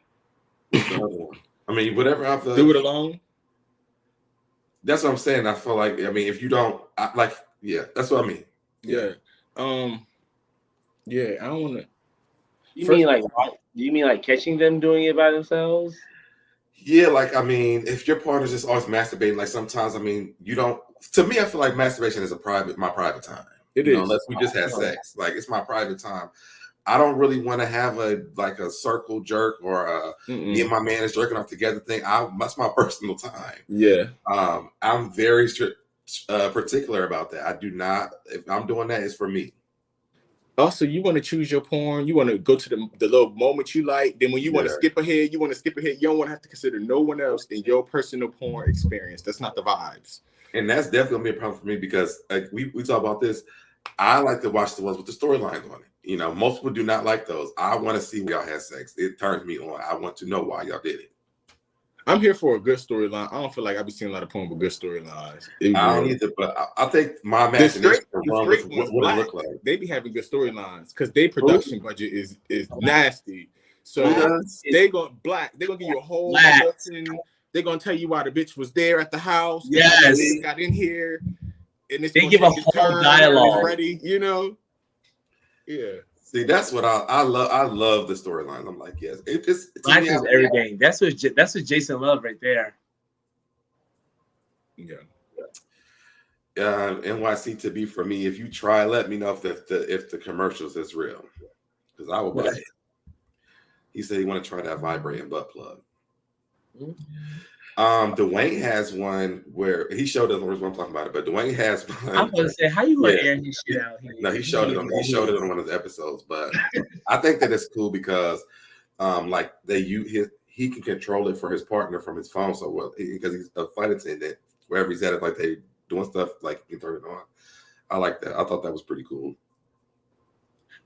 I mean, whatever. Do it alone? That's what I'm saying. I feel like, I mean, if you don't, that's what I mean. Yeah. Yeah, I don't want to. Do you mean like catching them doing it by themselves? Yeah, like, I mean, if your partner's just always masturbating, like sometimes, I mean, you don't, to me, I feel like masturbation is my private time. It is. Unless we just had sex. Like, it's my private time. I don't really want to have a circle jerk or me and my man is jerking off together thing. That's my personal time. Yeah. I'm very particular about that. I do not, if I'm doing that, it's for me. Also, you want to choose your porn. You want to go to the little moment you like. Then when you want to skip ahead, you want to skip ahead. You don't want to have to consider no one else in your personal porn experience. That's not the vibes. And that's definitely going to be a problem for me because we talk about this. I like to watch the ones with the storylines on it. You know, most people do not like those. I want to see why y'all had sex. It turns me on. I want to know why y'all did it. I'm here for a good storyline. I don't feel like I've been seeing a lot of porn with good storylines. I don't either, but I think my imagination what it look like. They be having good storylines because their production budget is nasty. So they're gonna give you a whole production. They're gonna tell you why the bitch was there at the house. Yes, they got in here, and they give a whole dialogue. Ready, you know. Yeah. See, that's what I love. I love the storylines. I'm like, yes, it's everything. That's what Jason loved right there. Yeah. NYC to be for me. If you try, let me know if the commercials is real, because I will buy it. He said he want to try that vibrating butt plug. Dwayne has one where he showed us. I'm talking about it, but Dwayne has one. I'm gonna say, how you gonna air his shit out here? No, he showed it on one of the episodes, but I think that it's cool because, he can control it for his partner from his phone so well because he's a flight attendant. wherever he's at, like they doing stuff, like you can turn it on. I like that. I thought that was pretty cool.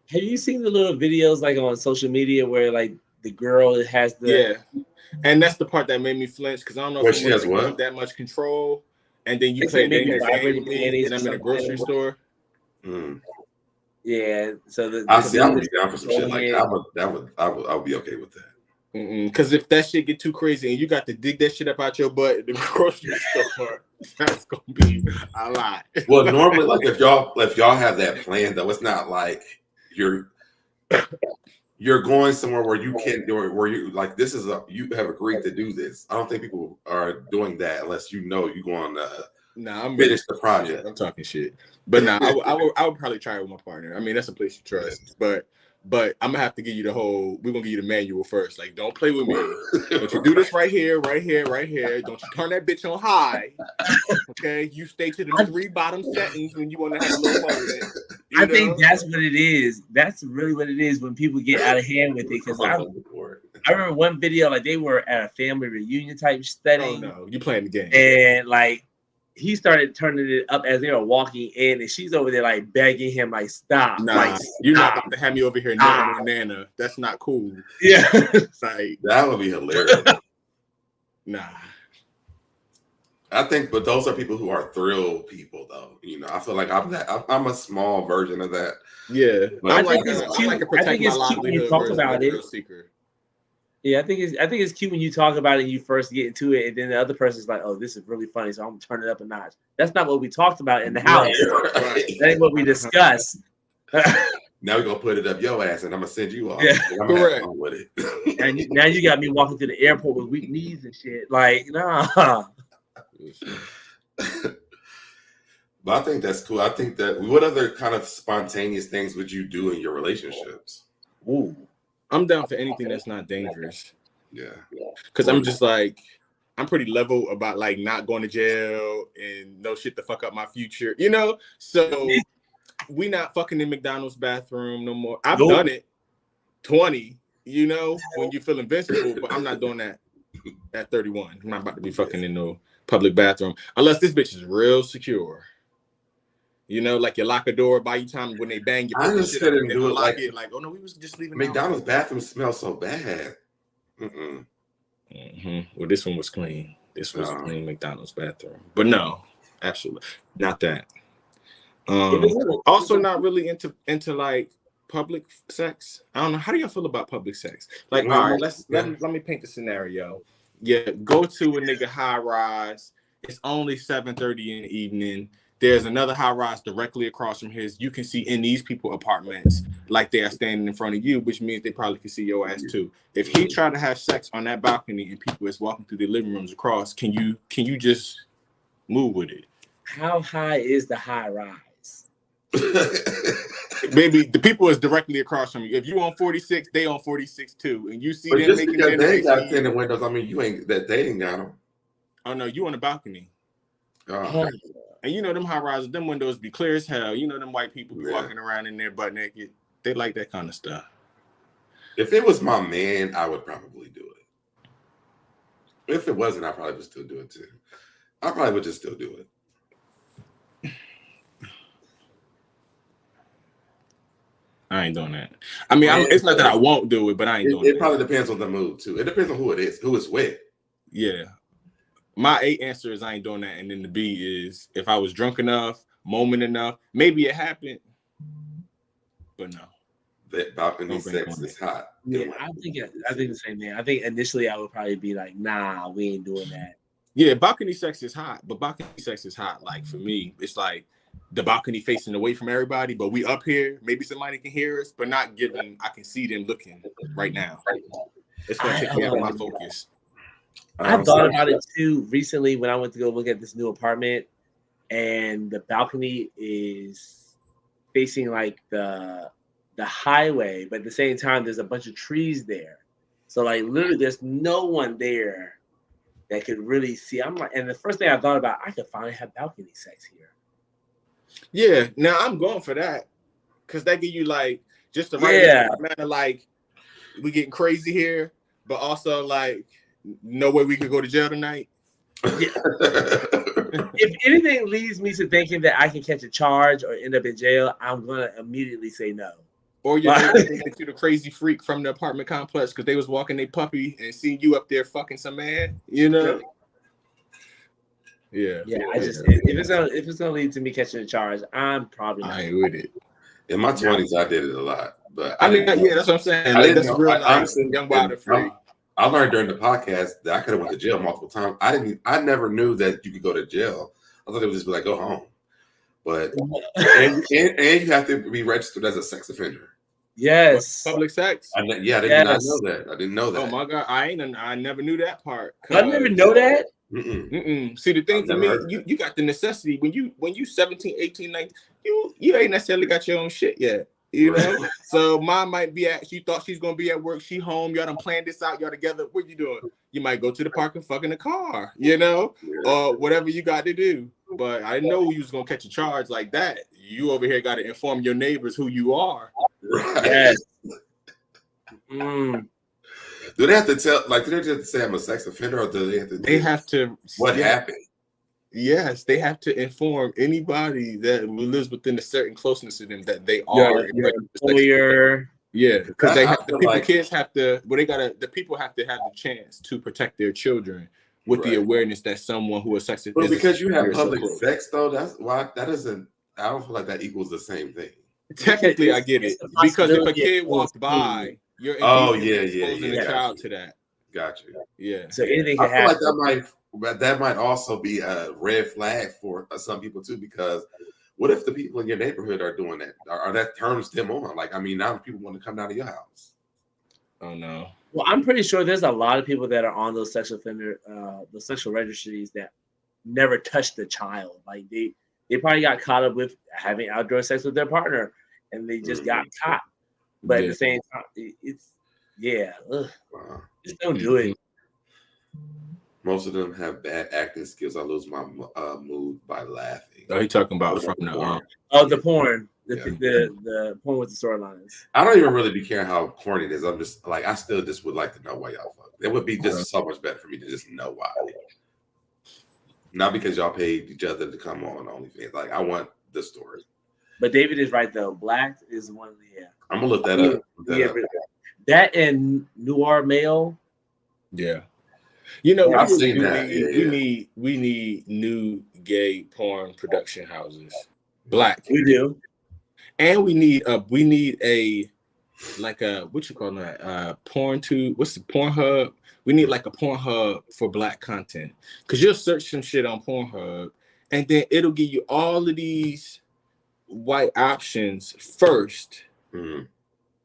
Have you seen the little videos like on social media where like the girl has the Yeah, and that's the part that made me flinch because I don't know Where if she someone has what? want that much control, and then you They play say a maybe dangerous game vibrating with me, panties and or I'm in a something. grocery store. Yeah, so the I see. I would comedian's be down for some shit like controlling that. I would be okay with that. Because if that shit get too crazy and you got to dig that shit up out your butt at the grocery store, that's gonna be a lot. Well, normally, like if y'all have that plan, though, it's not like you're going somewhere where you can't do it. Where you like this is you have agreed to do this. I don't think people are doing that unless you know you're going to I'm finish the project. I'm talking shit, but I would probably try it with my partner. I mean, that's a place you trust, but I'm gonna have to give you we're gonna give you the manual first. Like, don't play with me. Don't you do this right here, right here, right here. Don't you turn that bitch on high. Okay, you stay to the 3 bottom settings when you want to have a little moment. I think that's what it is. That's really what it is when people get out of hand with it. Because I remember one video, like they were at a family reunion type setting. Oh no, you playing the game. And like he started turning it up as they were walking in, and she's over there like begging him, like, stop. Nah, like, you're not about to have me over here Nana. That's not cool. Yeah. Like, that would be hilarious. Nah. I think, but those are people who are thrill people, though. You know, I feel like I'm a small version of that. Yeah, but I think it's cute when you talk about it. Yeah, I think it's cute when you talk about it and you first get into it, and then the other person's like, "Oh, this is really funny, so I'm gonna turn it up a notch." That's not what we talked about in the house. Right. That ain't what we discussed. Now we're gonna put it up your ass, and I'm gonna send you off. Yeah, I'm correct. With it. And now you got me walking to the airport with weak knees and shit. Like, nah. But I think that's cool. I think that what other kind of spontaneous things would you do in your relationships? Ooh. I'm down for anything that's not dangerous. Yeah. Because I'm just like, I'm pretty level about like not going to jail and no shit to fuck up my future, you know? So we not fucking in McDonald's bathroom no more. I've done it 20, you know, when you feel invincible, but I'm not doing that at 31. I'm not about to be fucking in no public bathroom unless this bitch is real secure. You know, like you lock a door by you time when they bang you. I just couldn't do it like it. Like, oh no, we was just leaving. McDonald's bathroom smells so bad. Well, this one was clean. This was a clean McDonald's bathroom, but no, absolutely not that. Also, not really into like public sex. I don't know. How do y'all feel about public sex? Like, all right, let me paint the scenario. Yeah, go to a nigga high rise. It's only 7:30 in the evening. There's another high rise directly across from his. You can see in these people apartments like they are standing in front of you, which means they probably can see your ass too. If he tried to have sex on that balcony and people is walking through the living rooms across, can you just move with it? How high is the high rise? Baby, the people is directly across from you. If you on 46, they on 46 too, and you see but them just making because they got tinted windows, I mean, you ain't that they ain't got them. Oh no, you on the balcony. And you know them high rises, them windows be clear as hell. You know them white people be walking around in there butt naked. They like that kind of stuff. If it was my man, I would probably do it. If it wasn't, I probably would still do it too. I probably would just still do it. I ain't doing that. I mean, it's not that I won't do it, but I ain't doing it. It probably depends on the mood too. It depends on who it is, who it's with. Yeah. My A answer is I ain't doing that. And then the B is if I was drunk enough, moment enough, maybe it happened. But no. That balcony sex is hot. Yeah, I think the same thing. I think initially I would probably be like, nah, we ain't doing that. Yeah, balcony sex is hot, but balcony sex is hot. Like for me, it's like the balcony facing away from everybody, but we up here. Maybe somebody can hear us, but not given. I can see them looking right now. It's gonna take me out of my focus. I thought about it too recently when I went to go look at this new apartment, and the balcony is facing like the highway, but at the same time there's a bunch of trees there. So like literally there's no one there that could really see. I'm like, and the first thing I thought about, I could finally have balcony sex here. Yeah, now I'm going for that because that give you like just the right amount of like we getting crazy here, but also like no way we could go to jail tonight. Yeah. If anything leads me to thinking that I can catch a charge or end up in jail, I'm gonna immediately say no. Or your neighbor think that you're the crazy freak from the apartment complex because they was walking their puppy and seen you up there fucking some man, you know? Yeah. Yeah, I just if it's gonna lead to me catching a charge, I'm probably not. I ain't with it. In my 20s, I did it a lot, but I mean, yeah, that's what I'm saying. Like, that's real, like, honestly, young, wild, and free. I learned during the podcast that I could have went to jail multiple times. I never knew that you could go to jail. I thought it would just be like, go home. But and you have to be registered as a sex offender. Yes. Public sex. I did not know that. I didn't know that. Oh my God, I never knew that part. I never know that. See, the thing for me, you got the necessity when you 17, 18, 19, you ain't necessarily got your own shit yet. You know, so mom might be she thought she's gonna be at work. She home. Y'all done planned this out. Y'all together. What you doing? You might go to the park and fuck in the car. You know, or whatever you got to do. But I know you was gonna catch a charge like that. You over here got to inform your neighbors who you are. Yes. Do they have to tell? Like, do they just say I'm a sex offender, or do they have to? They have to. What happened? Yes, they have to inform anybody that lives within a certain closeness to them that they are your employer. Yeah, because kids have to. Well, the people have to have the chance to protect their children with the awareness that someone who is sex but because you have public sex, though, that's why that isn't. I don't feel like that equals the same thing. Technically, I get it because if a kid walked by, you're exposing a child to that. Gotcha. Yeah. So anything can happen. I feel like that might also be a red flag for some people too, because what if the people in your neighborhood are doing that? Or that turns them on? Like, I mean, now people want to come down to your house. Oh no. Well, I'm pretty sure there's a lot of people that are on those sexual offender, the sexual registries that never touched the child. Like they probably got caught up with having outdoor sex with their partner, and they just got caught. But at the same time, it's wow. Just don't do it. Most of them have bad acting skills. I lose my mood by laughing. Oh, he talking about from the porn. The porn. The porn with the storylines. I don't even really be caring how corny it is. I'm just like, I still just would like to know why y'all fuck. It would be just so much better for me to just know why. Not because y'all paid each other to come on OnlyFans. Like, I want the story. But David is right though. Black is one of the I'm gonna look that up. That and Noir Male. Yeah. You know, I've seen that. We need new gay porn production houses. Black. We do. And we need a like a what you call that? What's the Pornhub? We need like a Pornhub for Black content. Cause you'll search some shit on Pornhub and then it'll give you all of these white options first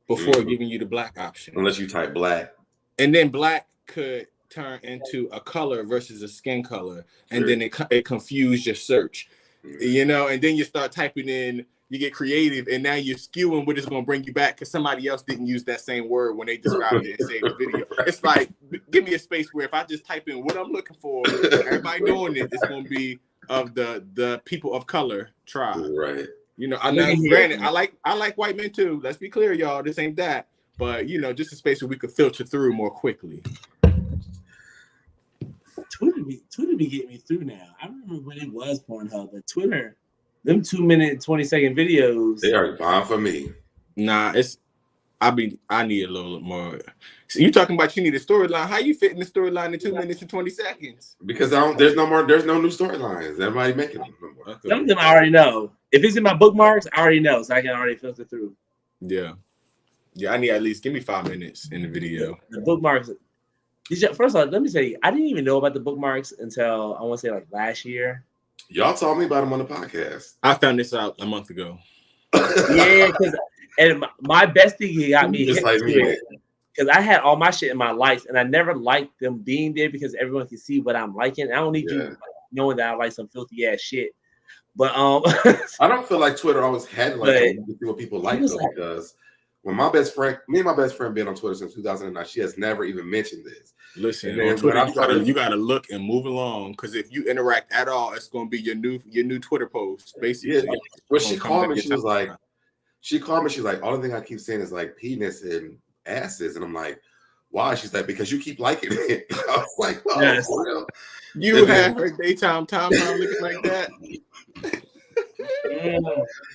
before giving you the Black option. Unless you type Black. And then Black could turn into a color versus a skin color, and then it confused your search, you know, and then you start typing in, you get creative, and now you're skewing what it's going to bring you back because somebody else didn't use that same word when they described it and saved the video. It's like, give me a space where if I just type in what I'm looking for, everybody doing it, it's going to be of the people of color tribe. Right. You know, granted, I like white men too. Let's be clear, y'all. This ain't that. But, you know, just a space where we could filter through more quickly. Twitter be getting me through now. I remember when it was Pornhub, but Twitter, them 2-minute, 20-second videos. They are fine for me. Nah, I need a little more. So you talking about you need a storyline. How you fitting the storyline in 2 minutes and 20 seconds? Because there's no new storylines. Everybody making them no more. Some of them I already know. If it's in my bookmarks, I already know, so I can already filter through. Yeah. Yeah, I need at least give me 5 minutes in the video. The bookmarks. First of all, let me say, I didn't even know about the bookmarks until I want to say like last year. Y'all told me about them on the podcast. I found this out a month ago. Yeah, and my bestie got me hit like me because I had all my shit in my likes, and I never liked them being there because everyone can see what I'm liking. I don't need you knowing that I like some filthy ass shit. But I don't feel like Twitter always had like to see what people like though, because when me and my best friend been on Twitter since 2009, she has never even mentioned this. Listen, on Twitter, you gotta look and move along because if you interact at all, it's gonna be your new Twitter post, basically. Yeah. When she called me, she's like, all the thing I keep saying is like penis and asses, and I'm like, why? She's like, because you keep liking it. I was like, oh, Yes. for real? You had her daytime timeline looking like that.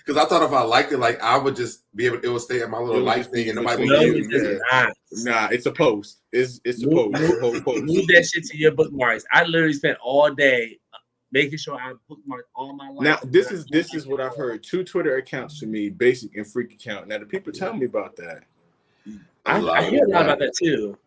Because I thought if I liked it, like I would just be able, it would stay at my little like thing, and nobody would No, be it able to see does it. not. Nah, it's a post. It's a post. It's a whole post. Move that shit to your bookmarks. I literally spent all day making sure I bookmarked all my life. Now this is what I've heard. 2 Twitter accounts for me, basic and freak account. Now the people tell me about that. I hear a lot about that too.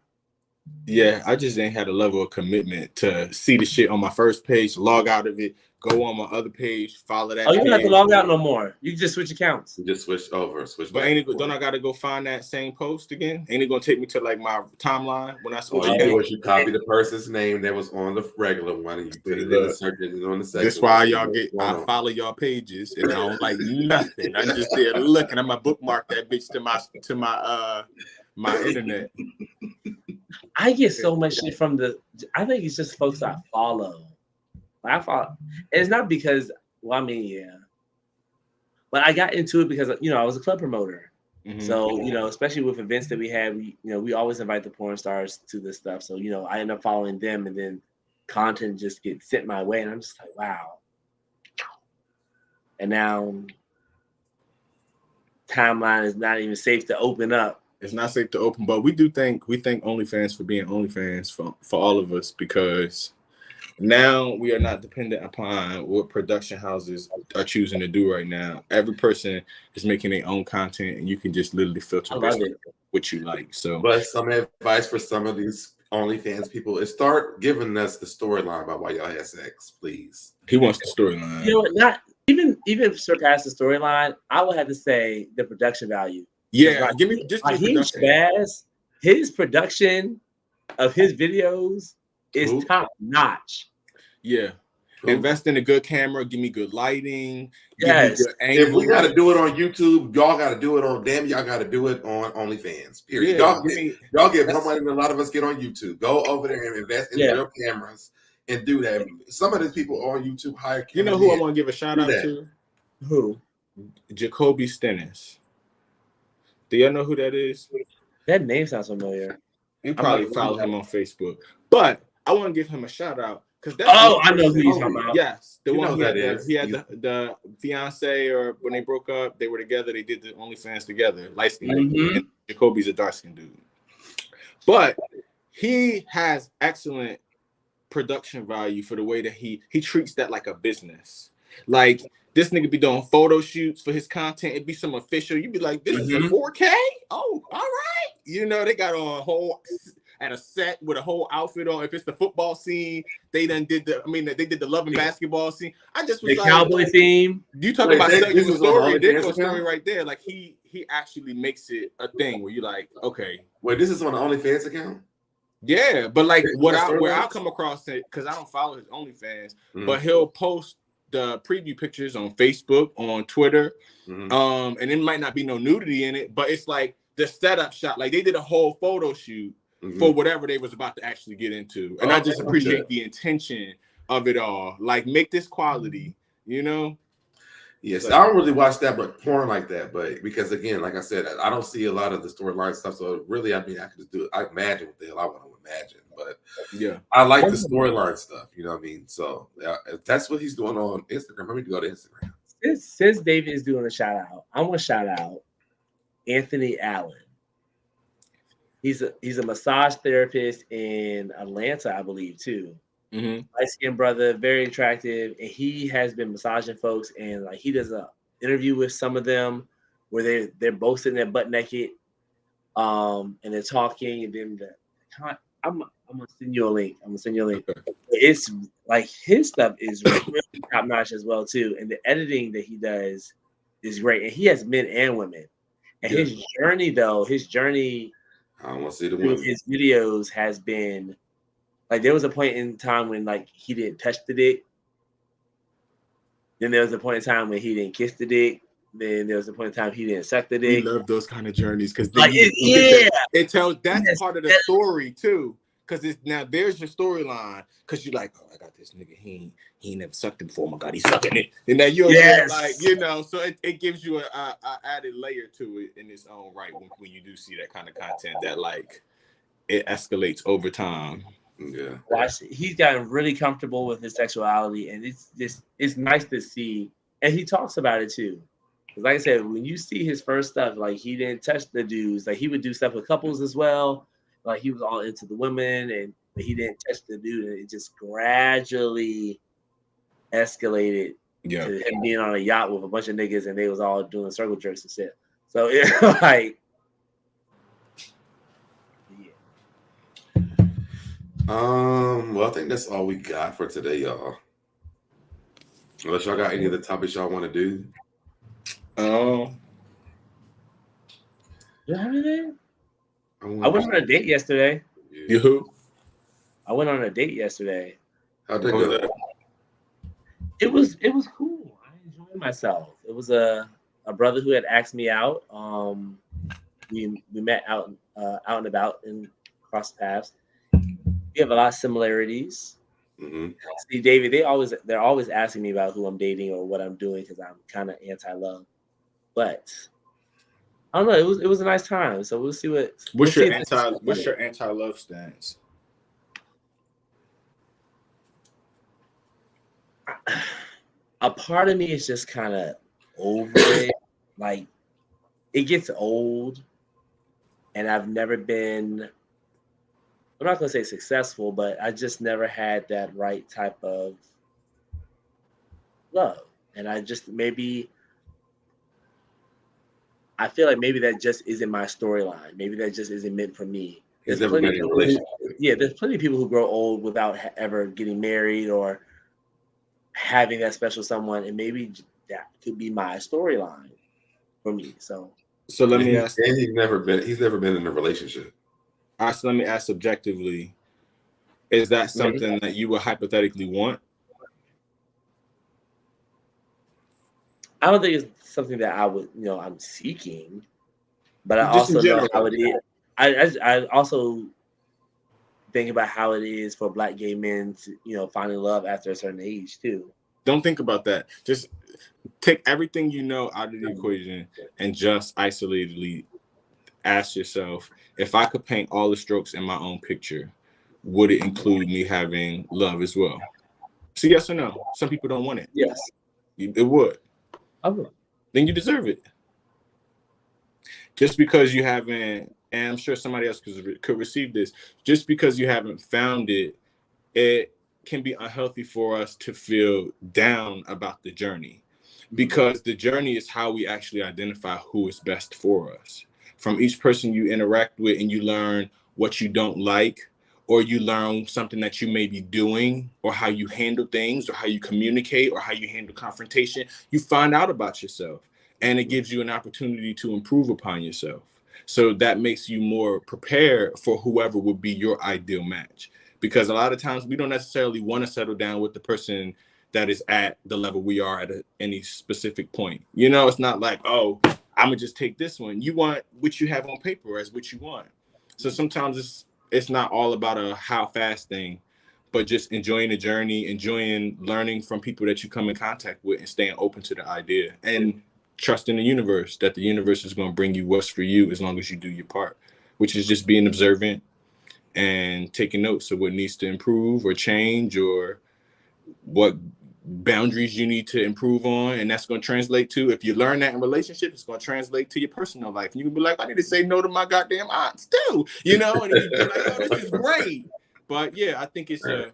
Yeah, I just ain't had a level of commitment to see the shit on my first page, log out of it, go on my other page, follow that. Oh, you don't have to page. log out no more. You can just switch accounts. You just switch But back. ain't it, don't I gotta go find that same post again? Ain't it gonna take me to like my timeline when I switch? All you do is you copy the person's name that was on the regular one, and you put it in the search engine on the second. That's why y'all get. I follow y'all pages, and I don't like nothing. I'm just there looking. I'm gonna bookmark that bitch to my internet. I get so much shit from I think it's just folks I follow. Like I follow. And it's not because, well, I mean, yeah. But I got into it because, I was a club promoter. Mm-hmm. So, especially with events that we had, we always invite the porn stars to this stuff. So, I end up following them, and then content just gets sent my way. And I'm just like, wow. And now timeline is not even safe to open up. It's not safe to open, but we thank OnlyFans for being OnlyFans for all of us, because now we are not dependent upon what production houses are choosing to do right now. Every person is making their own content, and you can just literally filter what you like. So, but some advice for some of these OnlyFans people is start giving us the storyline about why y'all had sex, please. He wants the storyline. Not even surpass the storyline. I would have to say the production value. Yeah, give me just his production of his videos is top notch. Yeah. Invest in a good camera, give me good lighting. Yes. Give me good angles. If we gotta do it on YouTube, y'all gotta do it on y'all gotta do it on OnlyFans. Period. Yeah, y'all get more money than a lot of us get on YouTube. Go over there and invest in real cameras and do that. Some of these people on YouTube hire cameras. You know who I want to give a shout out to? Who? Jacoby Stennis. Do y'all know who that is? That name sounds familiar. You probably follow him on Facebook. But I want to give him a shout out because I know who he's talking about. Yes, the one that is. He had the fiance, or when they broke up, they were together. They did the OnlyFans together. Light skin. Mm-hmm. Jacoby's a dark skin dude, but he has excellent production value for the way that he treats that like a business. Like, this nigga be doing photo shoots for his content. It'd be some official. You'd be like, this is a 4K? Oh, all right. They got on a whole at a set with a whole outfit on. If it's the football scene, they did the love and basketball scene. I just was the cowboy theme. You talking about telling you a story? There's a story right there. Like he actually makes it a thing where you're like, okay. Wait, this is on the OnlyFans account? Yeah, but like where I come across it, because I don't follow his OnlyFans, but he'll post the preview pictures on Facebook, on Twitter, and it might not be no nudity in it, but it's like the setup shot. Like they did a whole photo shoot for whatever they was about to actually get into, and I just appreciate the intention of it all. Like, make this quality, Yes, I don't really watch that, but porn like that. But because again, like I said, I don't see a lot of the storyline stuff. So really, I could just do it. I imagine what the hell I want to imagine. But yeah, I like the storyline stuff. You know what I mean? So if that's what he's doing on Instagram. Let me go to Instagram. Since David is doing a shout out, I want to shout out Anthony Allen. He's a massage therapist in Atlanta, I believe, too. Light-skinned brother, very attractive, and he has been massaging folks. And like he does a interview with some of them where they're both sitting there butt naked, and they're talking. And then I'm gonna send you a link. It's like his stuff is really top notch as well too, and the editing that he does is great. And he has men and women. And his journey. I want to see the women. His videos has been like, there was a point in time when like he didn't touch the dick. Then there was a point in time when he didn't kiss the dick. Then there was a point in time he didn't suck the dick. We love those kind of journeys because it tells that's part of the story too. Because now there's your storyline. Because you're like, oh, I got this nigga. He ain't never sucked it before. Oh my God, he's sucking it. And then you're like, so it gives you a added layer to it in its own right when you do see that kind of content that like it escalates over time. Yeah. He's gotten really comfortable with his sexuality, and it's nice to see. And he talks about it too. Like I said, when you see his first stuff, like he didn't touch the dudes, like he would do stuff with couples as well. Like he was all into the women, and he didn't touch the dude, and it just gradually escalated Yeah. to him being on a yacht with a bunch of niggas, and they was all doing circle jerks and shit. So it's like, yeah. Well, I think that's all we got for today, y'all. Unless y'all got any other topics y'all want to do. You have anything? I went on a date yesterday. You who? I went on a date yesterday. How'd that go? It was cool. I enjoyed myself. It was a brother who had asked me out. We met out and about and crossed paths. We have a lot of similarities. Mm-hmm. See, David, they're always asking me about who I'm dating or what I'm doing because I'm kind of anti-love. But I don't know. It was a nice time. So we'll see What's your anti-love stance? A part of me is just kind of over it. Like, it gets old, and I've never been, I'm not going to say successful, but I just never had that right type of love. And I feel like maybe that just isn't my storyline. Maybe that just isn't meant for me. There's plenty of people who grow old without ever getting married or having that special someone, and maybe that could be my storyline for me. So let me ask. And he's never been in a relationship. So let me ask subjectively: is that something that you would hypothetically want? I don't think it's something that I would, I'm seeking, but I also know how it is. I also think about how it is for Black gay men to, finding love after a certain age too. Don't think about that. Just take everything you know out of the equation and just isolatedly ask yourself, if I could paint all the strokes in my own picture, would it include me having love as well? So yes or no? Some people don't want it. Yes. It would. I would. Then you deserve it. Just because you haven't, and I'm sure somebody else could receive this, just because you haven't found it, it can be unhealthy for us to feel down about the journey, because the journey is how we actually identify who is best for us. From each person you interact with, and you learn what you don't like, or you learn something that you may be doing, or how you handle things, or how you communicate, or how you handle confrontation, you find out about yourself, and it gives you an opportunity to improve upon yourself. So that makes you more prepared for whoever would be your ideal match. Because a lot of times we don't necessarily want to settle down with the person that is at the level we are at any specific point. It's not like, oh, I'm gonna just take this one. You want what you have on paper as what you want. So sometimes it's not all about a how fast thing, but just enjoying the journey, enjoying learning from people that you come in contact with, and staying open to the idea, and trusting the universe, that the universe is going to bring you what's for you as long as you do your part, which is just being observant and taking notes of what needs to improve or change, or what boundaries you need to improve on. And that's going to translate to, if you learn that in relationship, it's going to translate to your personal life. And you can be like, I need to say no to my goddamn aunts too, and you'd be like, oh, this is great. But yeah, I think it's a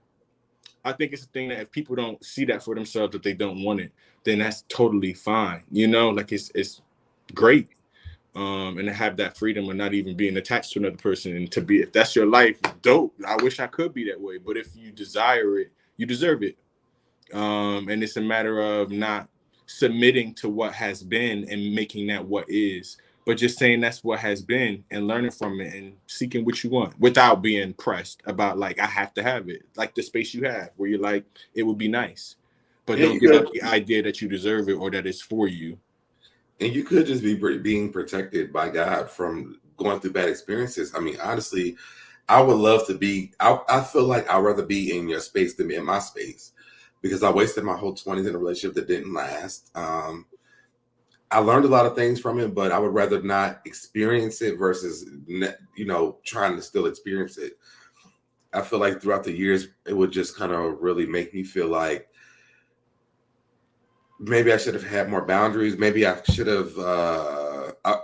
thing that if people don't see that for themselves, that they don't want it, then that's totally fine. Like it's great. And to have that freedom of not even being attached to another person, and to be, if that's your life, dope. I wish I could be that way. But if you desire it, you deserve it. And it's a matter of not submitting to what has been and making that what is, but just saying that's what has been and learning from it and seeking what you want without being pressed about, like, I have to have it. Like the space you have where you're like, it would be nice, but don't give up the idea that you deserve it or that it's for you. And you could just be being protected by God from going through bad experiences. I mean, honestly, I would love to be, I feel like I'd rather be in your space than in my space, because I wasted my whole 20s in a relationship that didn't last. I learned a lot of things from it, but I would rather not experience it versus, trying to still experience it. I feel like throughout the years, it would just kind of really make me feel like maybe I should have had more boundaries. Maybe I should have,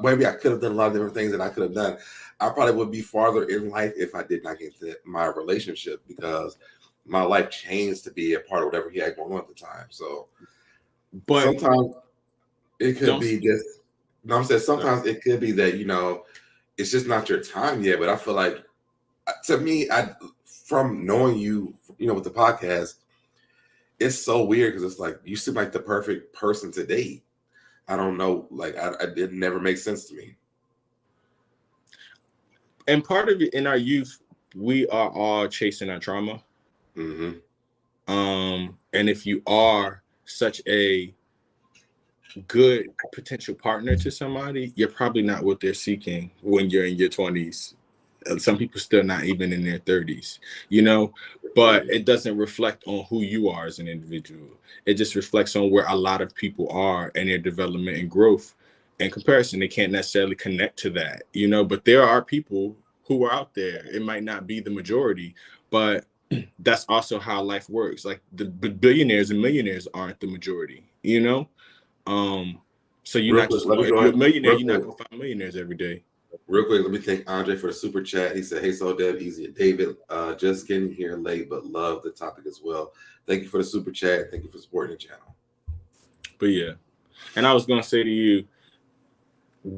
maybe I could have done a lot of different things that I could have done. I probably would be farther in life if I did not get to my relationship, because my life changed to be a part of whatever he had going on at the time. So, But sometimes it could don't be just, I'm saying sometimes it could be that, it's just not your time yet. But I feel like, to me, from knowing you, with the podcast, it's so weird because it's like you seem like the perfect person to date. I don't know, like it never makes sense to me. And part of it, in our youth, we are all chasing our trauma. Mm-hmm. And if you are such a good potential partner to somebody, you're probably not what they're seeking when you're in your 20s. Some people still not even in their 30s, but it doesn't reflect on who you are as an individual. It just reflects on where a lot of people are in their development and growth. In comparison, they can't necessarily connect to that, but there are people who are out there. It might not be the majority, but that's also how life works. Like the billionaires and millionaires aren't the majority, so you're not just, if you're a millionaire, you're not gonna find millionaires every day. Real quick, let me thank Andre for the super chat. He said, "Hey, SoDeb, easy, David. Just getting here late, but love the topic as well. Thank you for the super chat. Thank you for supporting the channel." But yeah, and I was gonna say to you,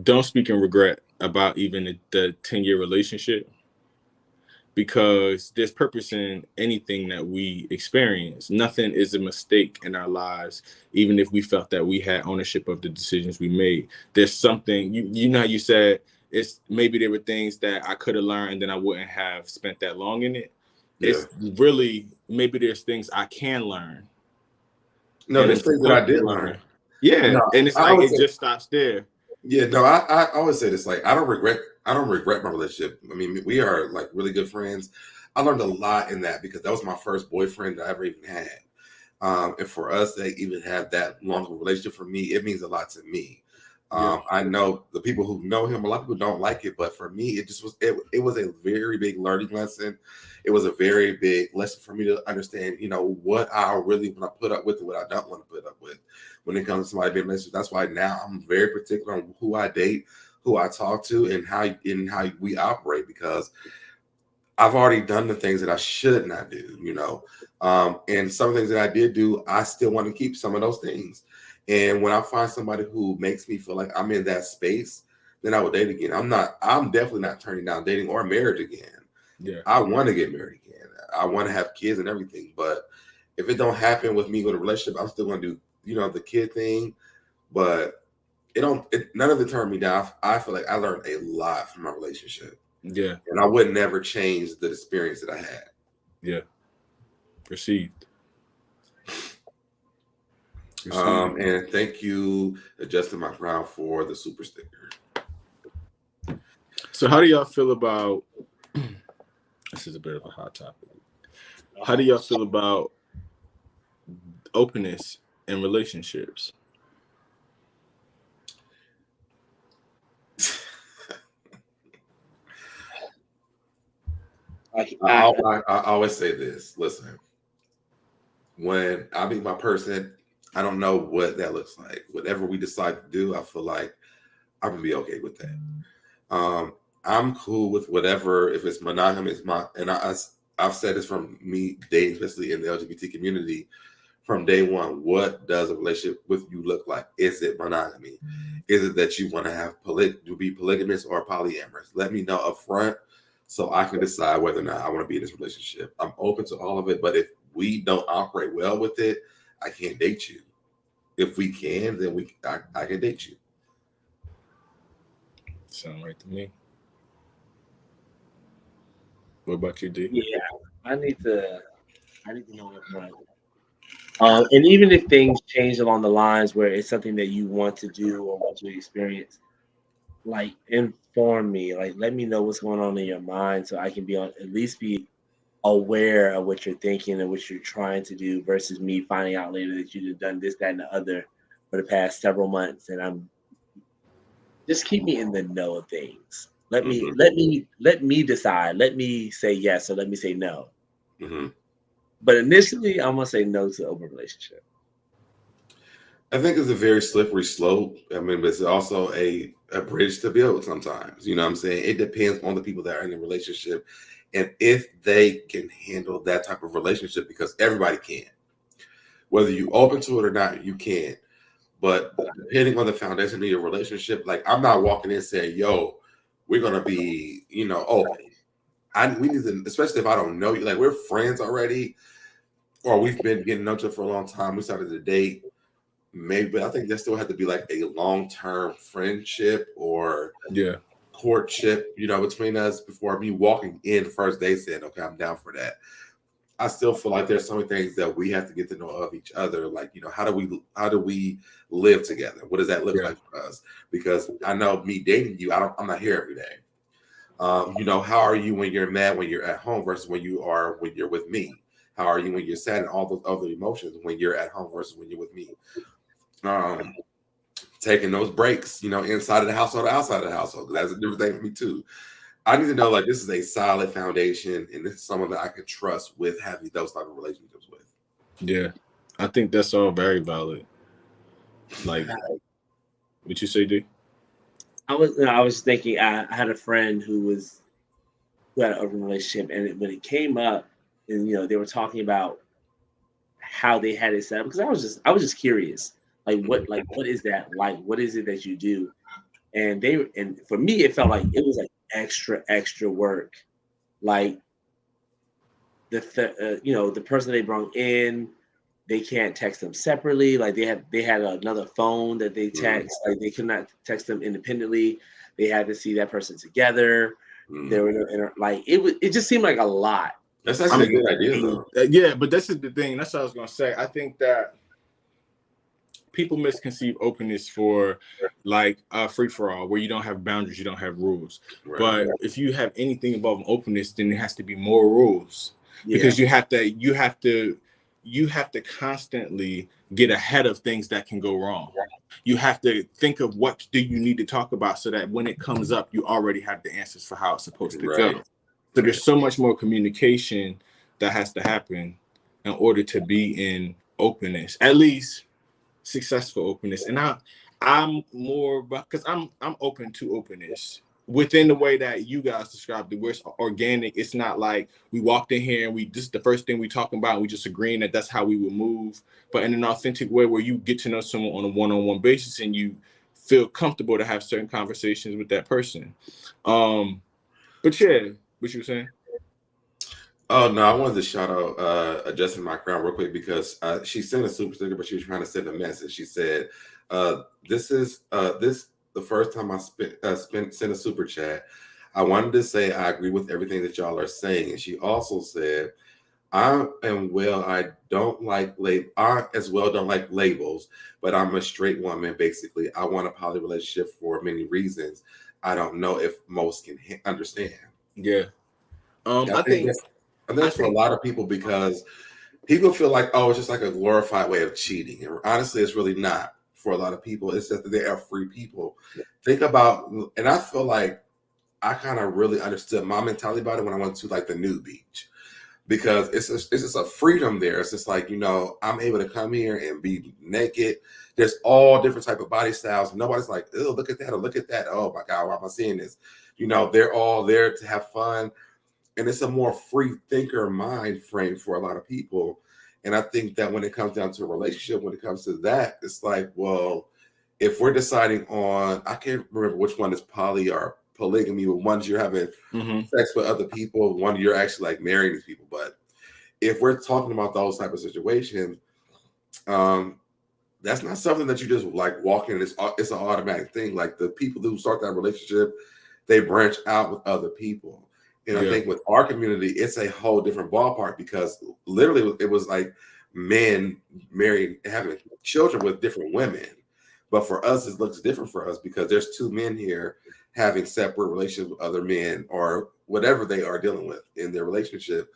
don't speak in regret about even the 10-year relationship, because there's purpose in anything that we experience. Nothing is a mistake in our lives, even if we felt that we had ownership of the decisions we made. There's something, how you said, it's maybe there were things that I could have learned and then I wouldn't have spent that long in it. Yeah. It's really, maybe there's things I can learn. No, there's things that I did learn. Yeah, no, and it's like it just stops there. Yeah, no, I always say this, like I don't regret my relationship. I mean, we are like really good friends. I learned a lot in that because that was my first boyfriend that I ever even had. And for us to even have that long of a relationship, for me, it means a lot to me. I know the people who know him, a lot of people don't like it, but for me, it was a very big learning lesson. It was a very big lesson for me to understand, what I really want to put up with and what I don't want to put up with when it comes to somebody being relationship. That's why now I'm very particular on who I date, who I talk to, and how we operate, because I've already done the things that I should not do, and some things that I did do, I still want to keep some of those things. And when I find somebody who makes me feel like I'm in that space, then I would date again. I'm definitely not turning down dating or marriage again. Yeah, I want to get married again. I want to have kids and everything. But if it don't happen with me with a relationship, I'm still going to do, the kid thing. But none of it turned me down. I feel like I learned a lot from my relationship. Yeah. And I would never change the experience that I had. Yeah. Proceed. And thank you, Justin McBrown, for the super sticker. So how do y'all feel about, this is a bit of a hot topic. How do y'all feel about openness in relationships? I always say this. Listen, when I meet my person, I don't know what that looks like. Whatever we decide to do, I feel like I'm gonna be okay with that. I'm cool with whatever. If it's monogamous, I've said this from me dating, especially in the LGBT community, from day one. What does a relationship with you look like? Is it monogamy? Is it that you want to have be polygamous or polyamorous? Let me know up front so I can decide whether or not I want to be in this relationship. I'm open to all of it, but if we don't operate well with it, I can't date you. If we can, then I can date you. Sound right to me. What about you, D? Yeah, I need to know up front. And even if things change along the lines where it's something that you want to do or want to experience, like inform me, like let me know what's going on in your mind so I can at least be aware of what you're thinking and what you're trying to do, versus me finding out later that you've done this, that, and the other for the past several months, and I'm Just keep me in the know of things. Let me Mm-hmm. let me decide. Let me say yes or let me say no. Mm-hmm. But initially, I'm gonna say no to open relationship. I think it's a very slippery slope. I mean, but it's also a bridge to build sometimes. You know what I'm saying? It depends on the people that are in the relationship and if they can handle that type of relationship, because everybody can. Whether you open to it or not, you can. But depending on the foundation of your relationship, like I'm not walking in saying, yo, we're gonna be, open. We need to, especially if I don't know you, like we're friends already, or we've been getting to know each other for a long time. We started to date, maybe, but I think there still had to be like a long-term friendship or Yeah. courtship, between us before me walking in the first day saying, okay, I'm down for that. I still feel like there's so many things that we have to get to know of each other. Like, how do we live together? What does that look Yeah. like for us? Because I know me dating you, I'm not here every day. How are you when you're mad when you're at home versus when you're with me? How are you when you're sad and all those other emotions when you're at home versus when you're with me? Um, Taking those breaks, inside of the household or outside of the household. That's a different thing for me too. I need to know like this is a solid foundation and this is someone that I can trust with having those type of relationships with. Yeah. I think that's all very valid. Like, what you say, D? I was thinking. I had a friend who had an open relationship, and when it came up, and they were talking about how they had it set up, because I was just curious, what is that like? What is it that you do? And for me, it felt like it was like extra work, like the person they brought in, they can't text them separately. Like they had another phone that they Mm, text. Like they could not text them independently. They had to see that person together. There mm. were like it just seemed like a lot. That's I actually a mean, good idea though. yeah, but this is the thing. That's what I was gonna say. I think that people misconceive openness for like free for all, where you don't have boundaries, you don't have rules. Right. But if you have anything involving openness, then there has to be more rules, Yeah, because you have to constantly get ahead of things that can go wrong. You have to think of what do you need to talk about so that when it comes up, you already have the answers for how it's supposed to go. Right. So Right. there's so much more communication that has to happen in order to be in openness, at least successful openness. And I'm more because I'm open to openness within the way that you guys described it, where it's organic. It's not like we walked in here and we just the first thing we talking about and we just agreeing that that's how we would move, but in an authentic way where you get to know someone on a one-on-one basis and you feel comfortable to have certain conversations with that person. But yeah, what you were saying? Oh no, I wanted to shout out adjusting my crown real quick because she sent a super sticker, but she was trying to send a message. She said, "This is this the first time I sent a super chat. I wanted to say I agree with everything that y'all are saying." And she also said, "I am well. I don't like I as well don't like labels, but I'm a straight woman. Basically, I want a poly relationship for many reasons. I don't know if most can understand." Yeah. I think that's for a lot of people because people feel like, oh, it's just like a glorified way of cheating. And honestly, it's really not for a lot of people. It's just that they are free people. Think about, and I feel like I kind of really understood my mentality about it when I went to like the nude beach because it's just a freedom there. It's just like, I'm able to come here and be naked. There's all different type of body styles. Nobody's like, oh, look at that or look at that. Oh my God, why am I seeing this? They're all there to have fun. And it's a more free thinker mind frame for a lot of people. And I think that when it comes down to a relationship, when it comes to that, it's like, well, if we're deciding on, I can't remember which one is poly or polygamy, but one's you're having sex with other people, one you're actually like marrying these people. But if we're talking about those type of situations, that's not something that you just like walk in. It's an automatic thing. Like the people who start that relationship, they branch out with other people. And I think with our community, it's a whole different ballpark because literally it was like men married, having children with different women. But for us, it looks different for us because there's two men here having separate relationships with other men or whatever they are dealing with in their relationship.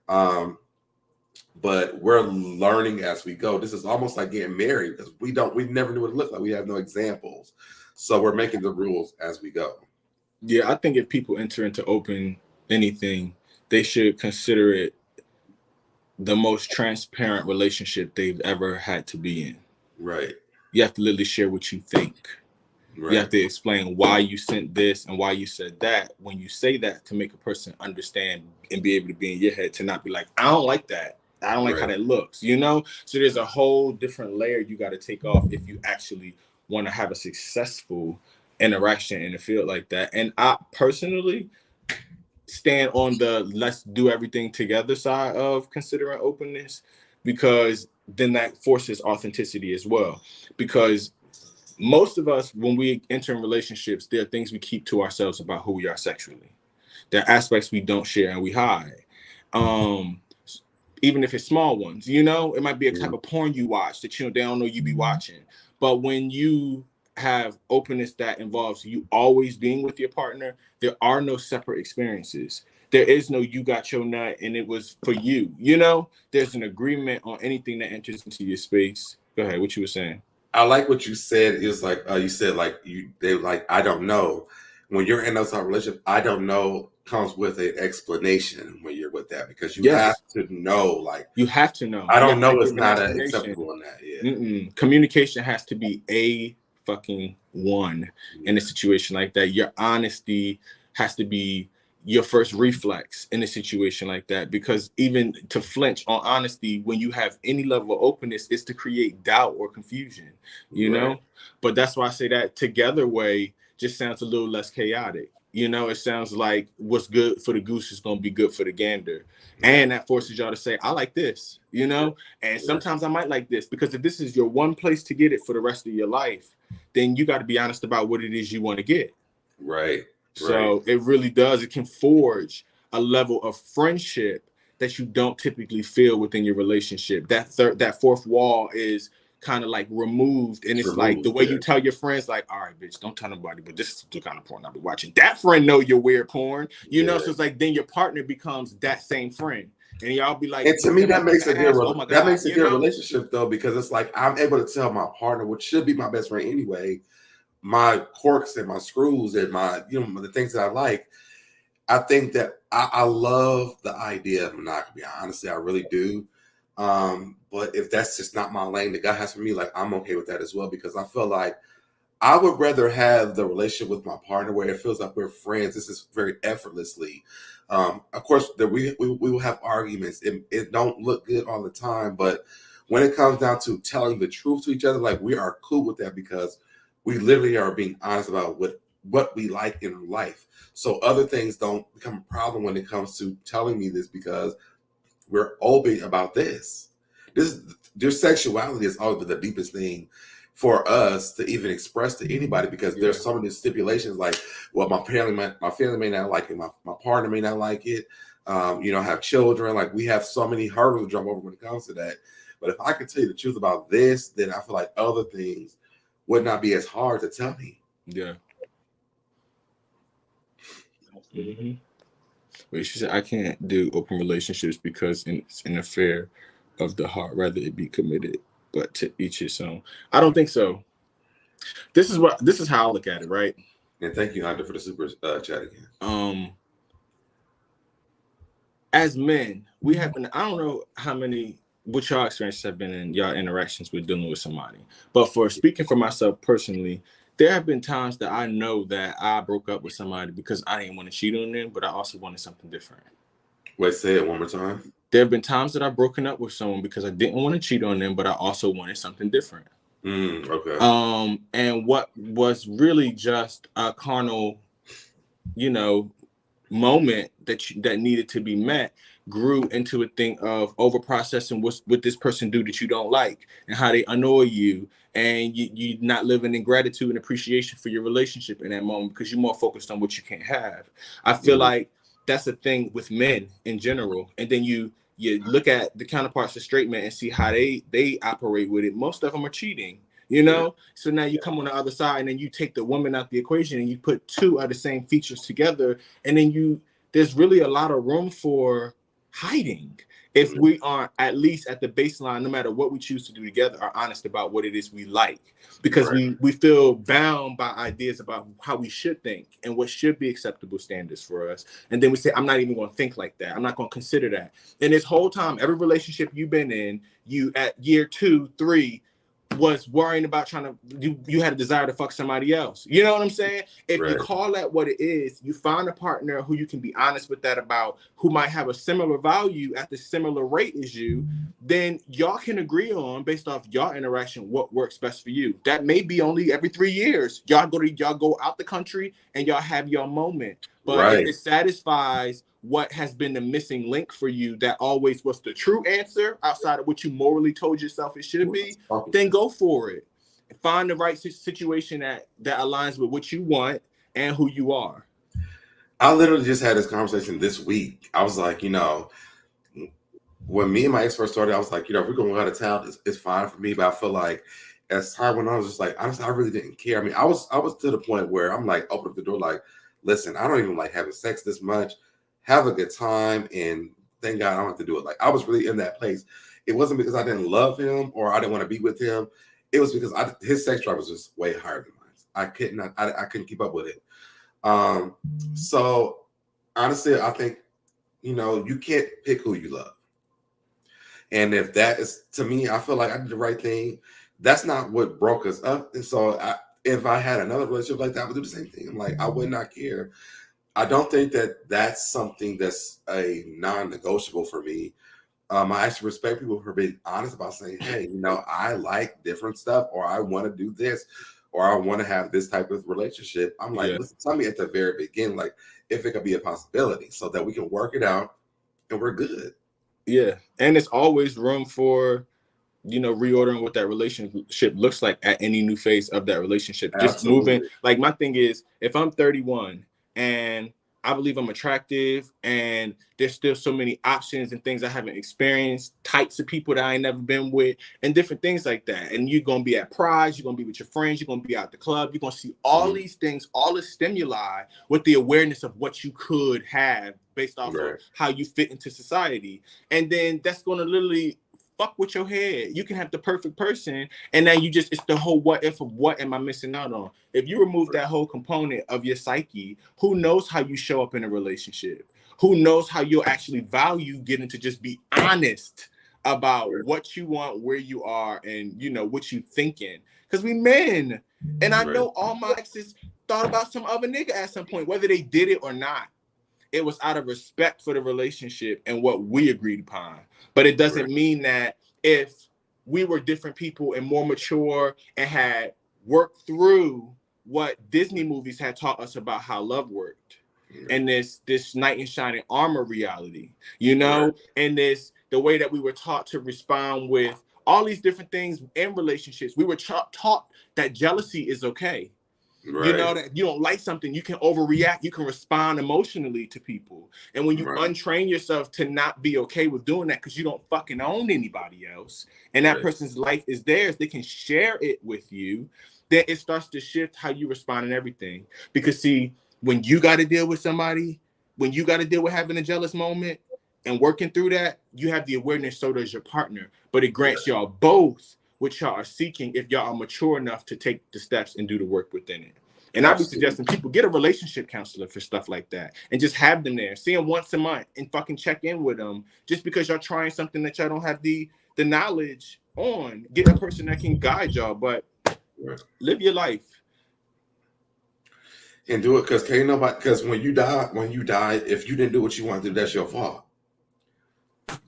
But we're learning as we go. This is almost like getting married because we never knew what it looked like. We have no examples. So we're making the rules as we go. Yeah, I think if people enter into open anything, they should consider it the most transparent relationship they've ever had to be in. Right. You have to literally share what you think. Right. You have to explain why you sent this and why you said that. When you say that, to make a person understand and be able to be in your head, to not be like, I don't like that. I don't like how that looks, you know? So there's a whole different layer you got to take off if you actually want to have a successful interaction in a field like that. And I personally stand on the let's do everything together side of considering openness, because then that forces authenticity as well. Because most of us, when we enter in relationships, there are things we keep to ourselves about who we are sexually. There are aspects we don't share and we hide. Even if it's small ones, you know, it might be a type of porn you watch that they don't know you be watching. But when you have openness that involves you always being with your partner, there are no separate experiences. There is no you got your nut and it was for you. You know, there's an agreement on anything that enters into your space. Go ahead, what you were saying. I like what you said. Is like you said, like they like I don't know. When you're in those type of relationship, I don't know comes with an explanation when you're with that, because you have to know. Like you have to know. I don't know. It's not acceptable in that. Yeah. Communication has to be a fucking one in a situation like that. Your honesty has to be your first reflex in a situation like that, because even to flinch on honesty when you have any level of openness is to create doubt or confusion, you know. But that's why I say that together way just sounds a little less chaotic. You know, it sounds like what's good for the goose is going to be good for the gander. And that forces y'all to say, I like this, you know, and sometimes I might like this, because if this is your one place to get it for the rest of your life, then you got to be honest about what it is you want to get. Right. So it really does. It can forge a level of friendship that you don't typically feel within your relationship. That fourth wall is kind of like removed, and it's like the way you tell your friends, like, all right, bitch, don't tell nobody, but this is the kind of porn I'll be watching. That friend know you're weird porn, you know. So it's like then your partner becomes that same friend, and y'all be like, and to me that makes a good that makes a good relationship though, because it's like I'm able to tell my partner, which should be my best friend anyway, my quirks and my screws and my, you know, the things that I like. I think that I love the idea of monogamy. Honestly, I really do. But if that's just not my lane that God has for me, like I'm okay with that as well, because I feel like I would rather have the relationship with my partner where it feels like we're friends. This is very effortlessly. Of course, we will have arguments. It don't look good all the time, but when it comes down to telling the truth to each other, like we are cool with that, because we literally are being honest about what we like in life. So other things don't become a problem when it comes to telling me this, because we're open about this. Their sexuality is always the deepest thing for us to even express to anybody, because there's so many stipulations, like, well, my family may not like it, my partner may not like it, you know, have children, like we have so many hurdles to jump over when it comes to that. But if I can tell you the truth about this, then I feel like other things would not be as hard to tell me. Yeah. Wait, she said I can't do open relationships because it's an affair of the heart, rather it be committed, but to each his own. I don't think so. This is how I look at it, right? And thank you, Hunter, for the super chat again. As men, we have been, I don't know how many what y'all experiences have been in y'all interactions with dealing with somebody, but for speaking for myself personally, there have been times that I know that I broke up with somebody because I didn't want to cheat on them, but I also wanted something different. Wait, say it one more time. There have been times that I've broken up with someone because I didn't want to cheat on them, but I also wanted something different. Okay. And what was really just a carnal, you know, moment that needed to be met grew into a thing of over processing what this person do that you don't like and how they annoy you, and you not living in gratitude and appreciation for your relationship in that moment because you're more focused on what you can't have. I feel like that's a thing with men in general, and then you look at the counterparts of straight men and see how they operate with it. Most of them are cheating, you know. So now you come on the other side and then you take the woman out the equation and you put two of the same features together, and then there's really a lot of room for hiding. if we are at least at the baseline, no matter what we choose to do together, are honest about what it is we like, because we feel bound by ideas about how we should think and what should be acceptable standards for us. And then we say, I'm not even going to think like that. I'm not going to consider that. And this whole time, every relationship you've been in, you at year 2, 3, was worrying about trying to, you had a desire to fuck somebody else. You know what I'm saying? If you call that what it is, you find a partner who you can be honest with that about, who might have a similar value at the similar rate as you, then y'all can agree on, based off y'all interaction, what works best for you. That may be only every 3 years. Y'all go out the country and y'all have your moment. But if it satisfies what has been the missing link for you, that always was the true answer outside of what you morally told yourself it should be, then go for it. Find the right situation that aligns with what you want and who you are. I literally just had this conversation this week. I was like, you know, when me and my ex first started, I was like, you know, if we're going to go out of town, it's fine for me. But I feel like as time went on, I was just like, honestly, I really didn't care. I mean, I was to the point where I'm like, open up the door, like, listen, I don't even like having sex this much. Have a good time, and thank God I don't have to do it. Like, I was really in that place. It wasn't because I didn't love him or I didn't want to be with him. It was because his sex drive was just way higher than mine. I couldn't keep up with it. So honestly, I think, you know, you can't pick who you love. And if that is, to me, I feel like I did the right thing. That's not what broke us up. And so if I had another relationship like that, I would do the same thing. I'm like, I would not care. I don't think that that's something that's a non-negotiable for me. I actually respect people for being honest about saying, hey, you know, I like different stuff, or I want to do this, or I want to have this type of relationship. I'm like, listen, tell me at the very beginning, like, if it could be a possibility so that we can work it out and we're good. Yeah. And it's always room for, you know, reordering what that relationship looks like at any new phase of that relationship. Just moving. Like, my thing is, if I'm 31 and I believe I'm attractive and there's still so many options and things I haven't experienced, types of people that I ain't never been with, and different things like that. And you're going to be at prize, you're going to be with your friends, you're going to be out at the club, you're going to see all these things, all the stimuli, with the awareness of what you could have based off of how you fit into society. And then that's going to literally fuck with your head. You can have the perfect person, and then it's the whole what if of what am I missing out on? If you remove that whole component of your psyche, who knows how you show up in a relationship? Who knows how you'll actually value getting to just be honest about what you want, where you are, and, you know, what you thinking. Because we men, and I know all my exes thought about some other nigga at some point, whether they did it or not. It was out of respect for the relationship and what we agreed upon. But it doesn't mean that if we were different people and more mature and had worked through what Disney movies had taught us about how love worked, and this knight in shining armor reality, you know, and the way that we were taught to respond with all these different things in relationships. We were taught that jealousy is okay. You know, that you don't like something, you can overreact, you can respond emotionally to people. And when you untrain yourself to not be okay with doing that, because you don't fucking own anybody else, and that person's life is theirs, they can share it with you, then it starts to shift how you respond and everything. Because see, when you got to deal with somebody, when you got to deal with having a jealous moment and working through that, you have the awareness, so does your partner. But it grants y'all both what y'all are seeking if y'all are mature enough to take the steps and do the work within it. And I'd be suggesting people get a relationship counselor for stuff like that, and just have them there. See them once a month and fucking check in with them, just because y'all trying something that y'all don't have the knowledge on. Get a person that can guide y'all, but live your life. And do it, because when you die, if you didn't do what you want to do, that's your fault.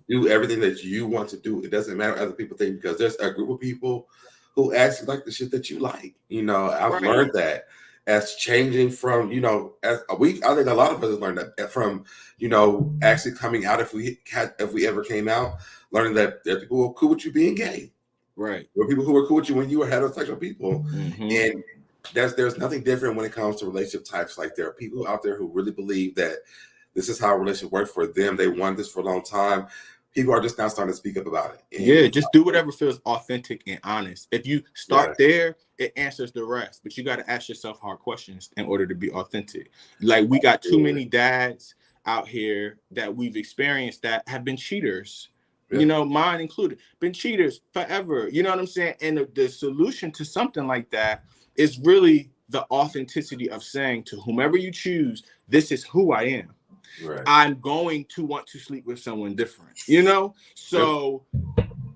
Do everything that you want to do. It doesn't matter what other people think, because there's a group of people who actually like the shit that you like. You know, I've learned that as changing from, you know, I think a lot of us learned that from, you know, actually coming out, if we ever came out, learning that there are people who are cool with you being gay. Right. There are people who are cool with you when you were heterosexual people. And there's nothing different when it comes to relationship types. Like, there are people out there who really believe that this is how a relationship works for them. They want this for a long time. People are just now starting to speak up about it. And just do whatever feels authentic and honest. If you start there, it answers the rest. But you got to ask yourself hard questions in order to be authentic. Like, we got too many dads out here that we've experienced that have been cheaters You know, mine included. Been cheaters forever. You know what I'm saying? And the solution to something like that is really the authenticity of saying to whomever you choose, this is who I am. Right. I'm going to want to sleep with someone different, you know? So,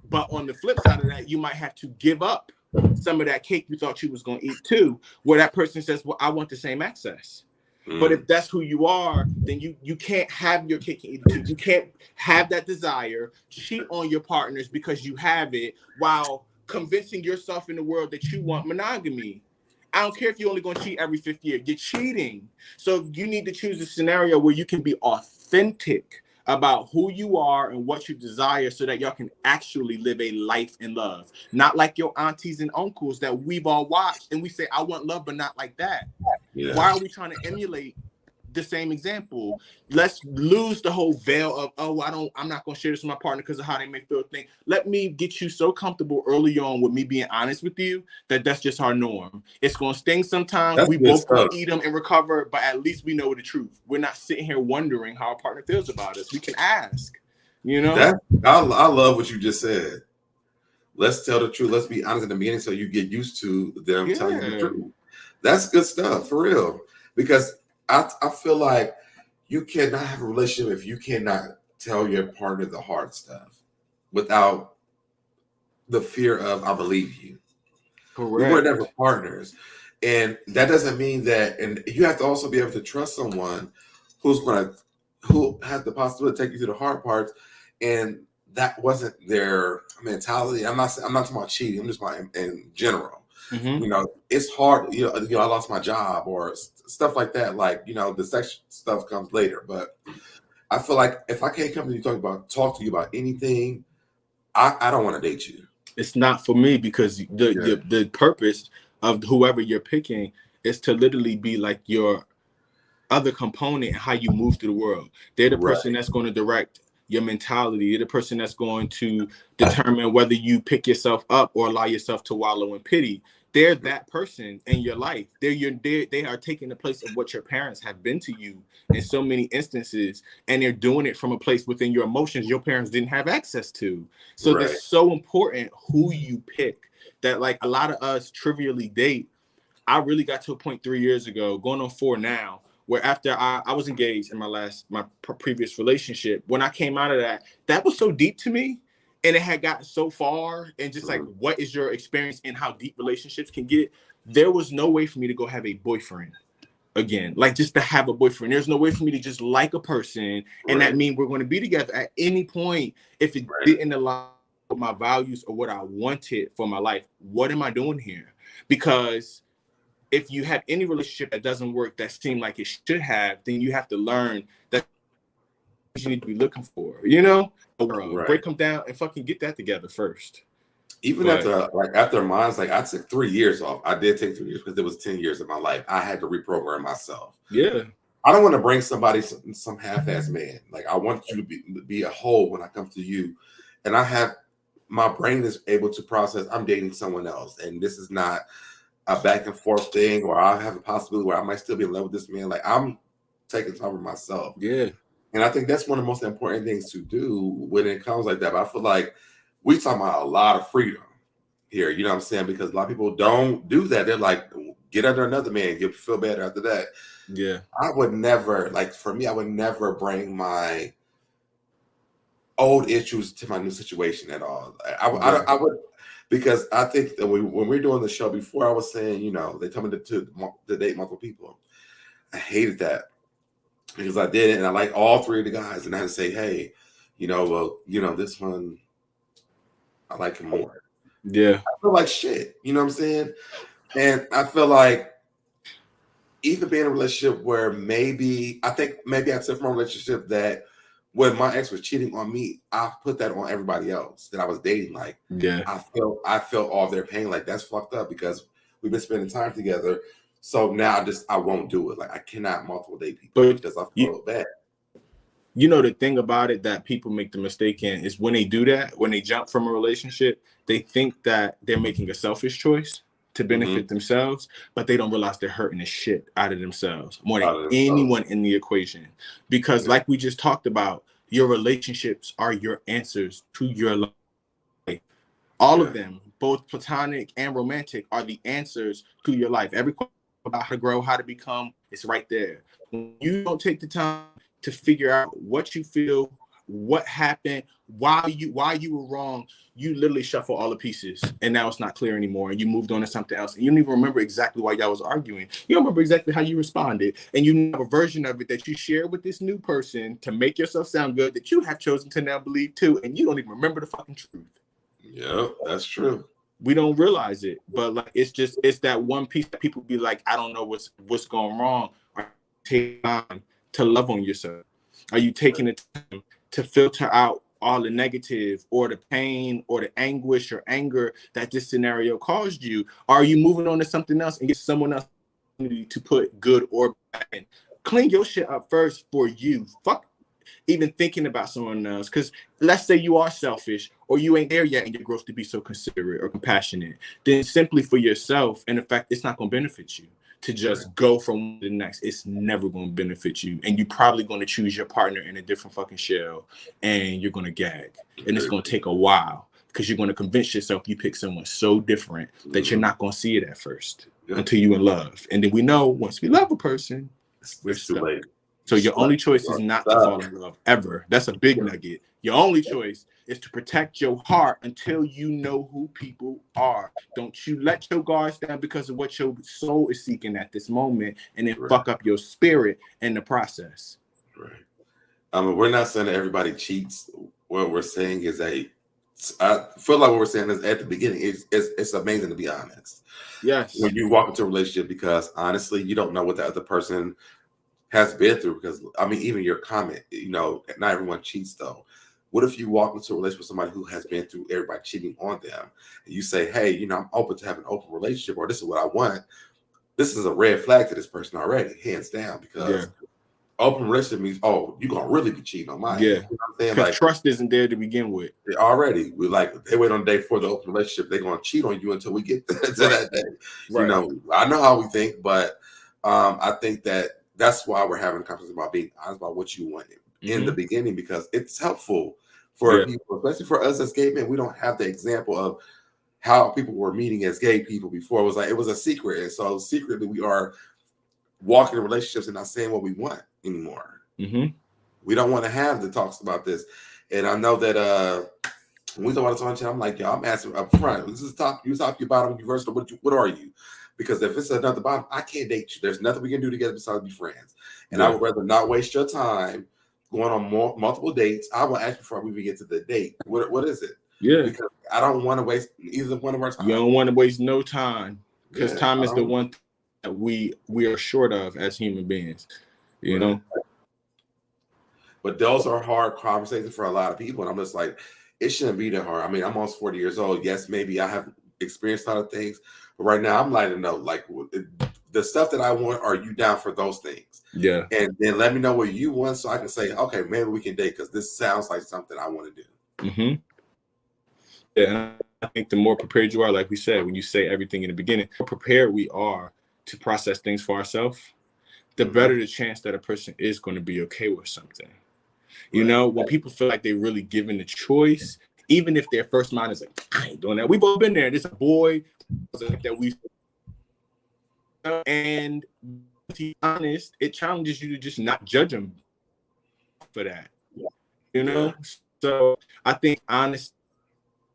but on the flip side of that, you might have to give up some of that cake you thought you was going to eat too, where that person says, well, I want the same access. But if that's who you are, then you can't have your cake and eat it too. You can't have that desire, cheat on your partners because you have it, while convincing yourself in the world that you want monogamy. I don't care if you're only going to cheat every 5th year. You're cheating. So you need to choose a scenario where you can be authentic about who you are and what you desire, so that y'all can actually live a life in love. Not like your aunties and uncles that we've all watched and we say, I want love, but not like that. Yeah. Why are we trying to emulate the same example? Let's lose the whole veil of, oh, I'm not going to share this with my partner because of how they may feel thing. Let me get you so comfortable early on with me being honest with you that that's just our norm. It's going to sting sometimes. That's we both going to eat them and recover, but at least we know the truth. We're not sitting here wondering how our partner feels about us. We can ask, you know? I love what you just said. Let's tell the truth. Let's be honest in the beginning so you get used to them telling you the truth. That's good stuff, for real. Because I feel like you cannot have a relationship if you cannot tell your partner the hard stuff without the fear of, I believe you. Correct. We were never partners. And that doesn't mean that, and you have to also be able to trust someone who has the possibility to take you to the hard parts. And that wasn't their mentality. I'm not talking about cheating. I'm just talking in general. Mm-hmm. You know, it's hard. You know, I lost my job or stuff like that. Like, you know, the sex stuff comes later. But I feel like if I can't come to you talk to you about anything, I don't want to date you. It's not for me, because the purpose of whoever you're picking is to literally be like your other component in how you move through the world. They're the person that's going to direct your mentality. You're the person that's going to determine whether you pick yourself up or allow yourself to wallow in pity. They're that person in your life. They are taking the place of what your parents have been to you in so many instances, and they're doing it from a place within your emotions your parents didn't have access to. So it's so important who you pick, that like a lot of us trivially date. I really got to a point 3 years ago, going on 4 now, where after I was engaged in my previous relationship, when I came out of that was so deep to me, and it had gotten so far, and just like, what is your experience in how deep relationships can get? There was no way for me to go have a boyfriend again, like just to have a boyfriend. There's no way for me to just like a person, and that mean we're going to be together at any point. If it didn't align with my values or what I wanted for my life, what am I doing here? Because if you have any relationship that doesn't work, that seemed like it should have, then you have to learn that you need to be looking for, you know, break them down and fucking get that together first. Even after mine's, like, I took 3 years off. I did take 3 years because it was 10 years of my life. I had to reprogram myself. Yeah. I don't want to bring somebody some half-ass man. Like, I want you to be a whole when I come to you. And my brain is able to process, I'm dating someone else. And this is not a back and forth thing, or I have a possibility where I might still be in love with this man. Like, I'm taking time for myself. Yeah. And I think that's one of the most important things to do when it comes like that. But I feel like we talking about a lot of freedom here, you know what I'm saying? Because a lot of people don't do that. They're like, get under another man, you'll feel better after that. Yeah. I would never, like, for me, I would never bring my old issues to my new situation at all. I would, because I think that when we were doing the show before, I was saying, you know, they tell me to date multiple people. I hated that because I did it, and I like all 3 of the guys, and I had to say, hey, you know, well, you know, this one, I like him more. Yeah. I feel like shit, you know what I'm saying? And I feel like even being in a relationship where maybe I took from a relationship that when my ex was cheating on me, I put that on everybody else that I was dating. Like, yeah, I felt all their pain. Like, that's fucked up because we've been spending time together. So now I won't do it. Like, I cannot multiple date people because I feel bad. You know, the thing about it that people make the mistake in is when they do that, when they jump from a relationship, they think that they're making a selfish choice to benefit themselves, but they don't realize they're hurting the shit out of themselves more than anyone in the equation. Because like we just talked about, Your relationships are your answers to your life. All of them, both platonic and romantic, are the answers to your life. Every question about how to grow, how to become, it's right there. When you don't take the time to figure out what you feel, what happened, why you were wrong, you literally shuffle all the pieces, and now it's not clear anymore, and you moved on to something else, and you don't even remember exactly why y'all was arguing. You don't remember exactly how you responded, and you have a version of it that you share with this new person to make yourself sound good that you have chosen to now believe too, and you don't even remember the fucking truth. Yeah, that's true. We don't realize it, but like it's that one piece that people be like, I don't know what's going wrong. Are you taking time to love on yourself? Are you taking the time to filter out all the negative or the pain or the anguish or anger that this scenario caused you? Are you moving on to something else and get someone else to put good or bad in? Clean your shit up first for you. Fuck even thinking about someone else, because let's say you are selfish or you ain't there yet in your growth to be so considerate or compassionate, then simply for yourself, and in fact, it's not going to benefit you to just go from one to the next. It's never going to benefit you, and you're probably going to choose your partner in a different fucking shell, and you're going to gag, and it's going to take a while because you're going to convince yourself you pick someone so different that you're not going to see it at first until you're in love, and then we know once we love a person, we're too late. So your only choice is not to fall in love ever. That's a big nugget. Your only choice is to protect your heart until you know who people are. Don't you let your guards down because of what your soul is seeking at this moment, and then fuck up your spirit in the process. Right. I mean, we're not saying that everybody cheats. What we're saying is I feel like what we're saying is at the beginning, it's amazing to be honest. Yes. When you walk into a relationship, because honestly, you don't know what the other person has been through, because I mean, even your comment, not everyone cheats though. What if you walk into a relationship with somebody who has been through everybody cheating on them, and you say, hey, I'm open to have an open relationship, or this is what I want? This is a red flag to this person already, hands down, because open relationship means, oh, you're gonna really be cheating on my end. You know what I'm saying? Like, trust isn't there to begin with. They wait on the day for the open relationship. They're gonna cheat on you until we get to that day. Right. I know how we think, but I think that's why we're having a conversation about being honest about what you want in the beginning, because it's helpful for people, especially for us as gay men. We don't have the example of how people were meeting as gay people before. It was a secret, and so secretly we are walking in relationships and not saying what we want anymore. We don't want to have the talks about this, and I know that when we talk about this on, I'm like, I'm asking up front. This is top. You top, you bottom, you versatile. What are you? Because if it's another bottom, I can't date you. There's nothing we can do together besides be friends. And I would rather not waste your time going on multiple dates. I will ask before we even get to the date. What is it? Yeah. Because I don't want to waste either one of our time. You don't want to waste no time, because time is the one thing that we are short of as human beings. You know. But those are hard conversations for a lot of people, and I'm just like, it shouldn't be that hard. I mean, I'm almost 40 years old. Yes, maybe I have experienced a lot of things, but right now I'm like to know, like, the stuff that I want, are you down for those things? Yeah. And then let me know what you want so I can say, okay, maybe we can date, because this sounds like something I want to do. Yeah, and I think the more prepared you are, like we said, when you say everything in the beginning, the more prepared we are to process things for ourselves, the better the chance that a person is going to be okay with something. When people feel like they're really given the choice, even if their first mind is like, I ain't doing that. We've all been there. There's a boy that we, and to be honest, it challenges you to just not judge them for that. So I think honesty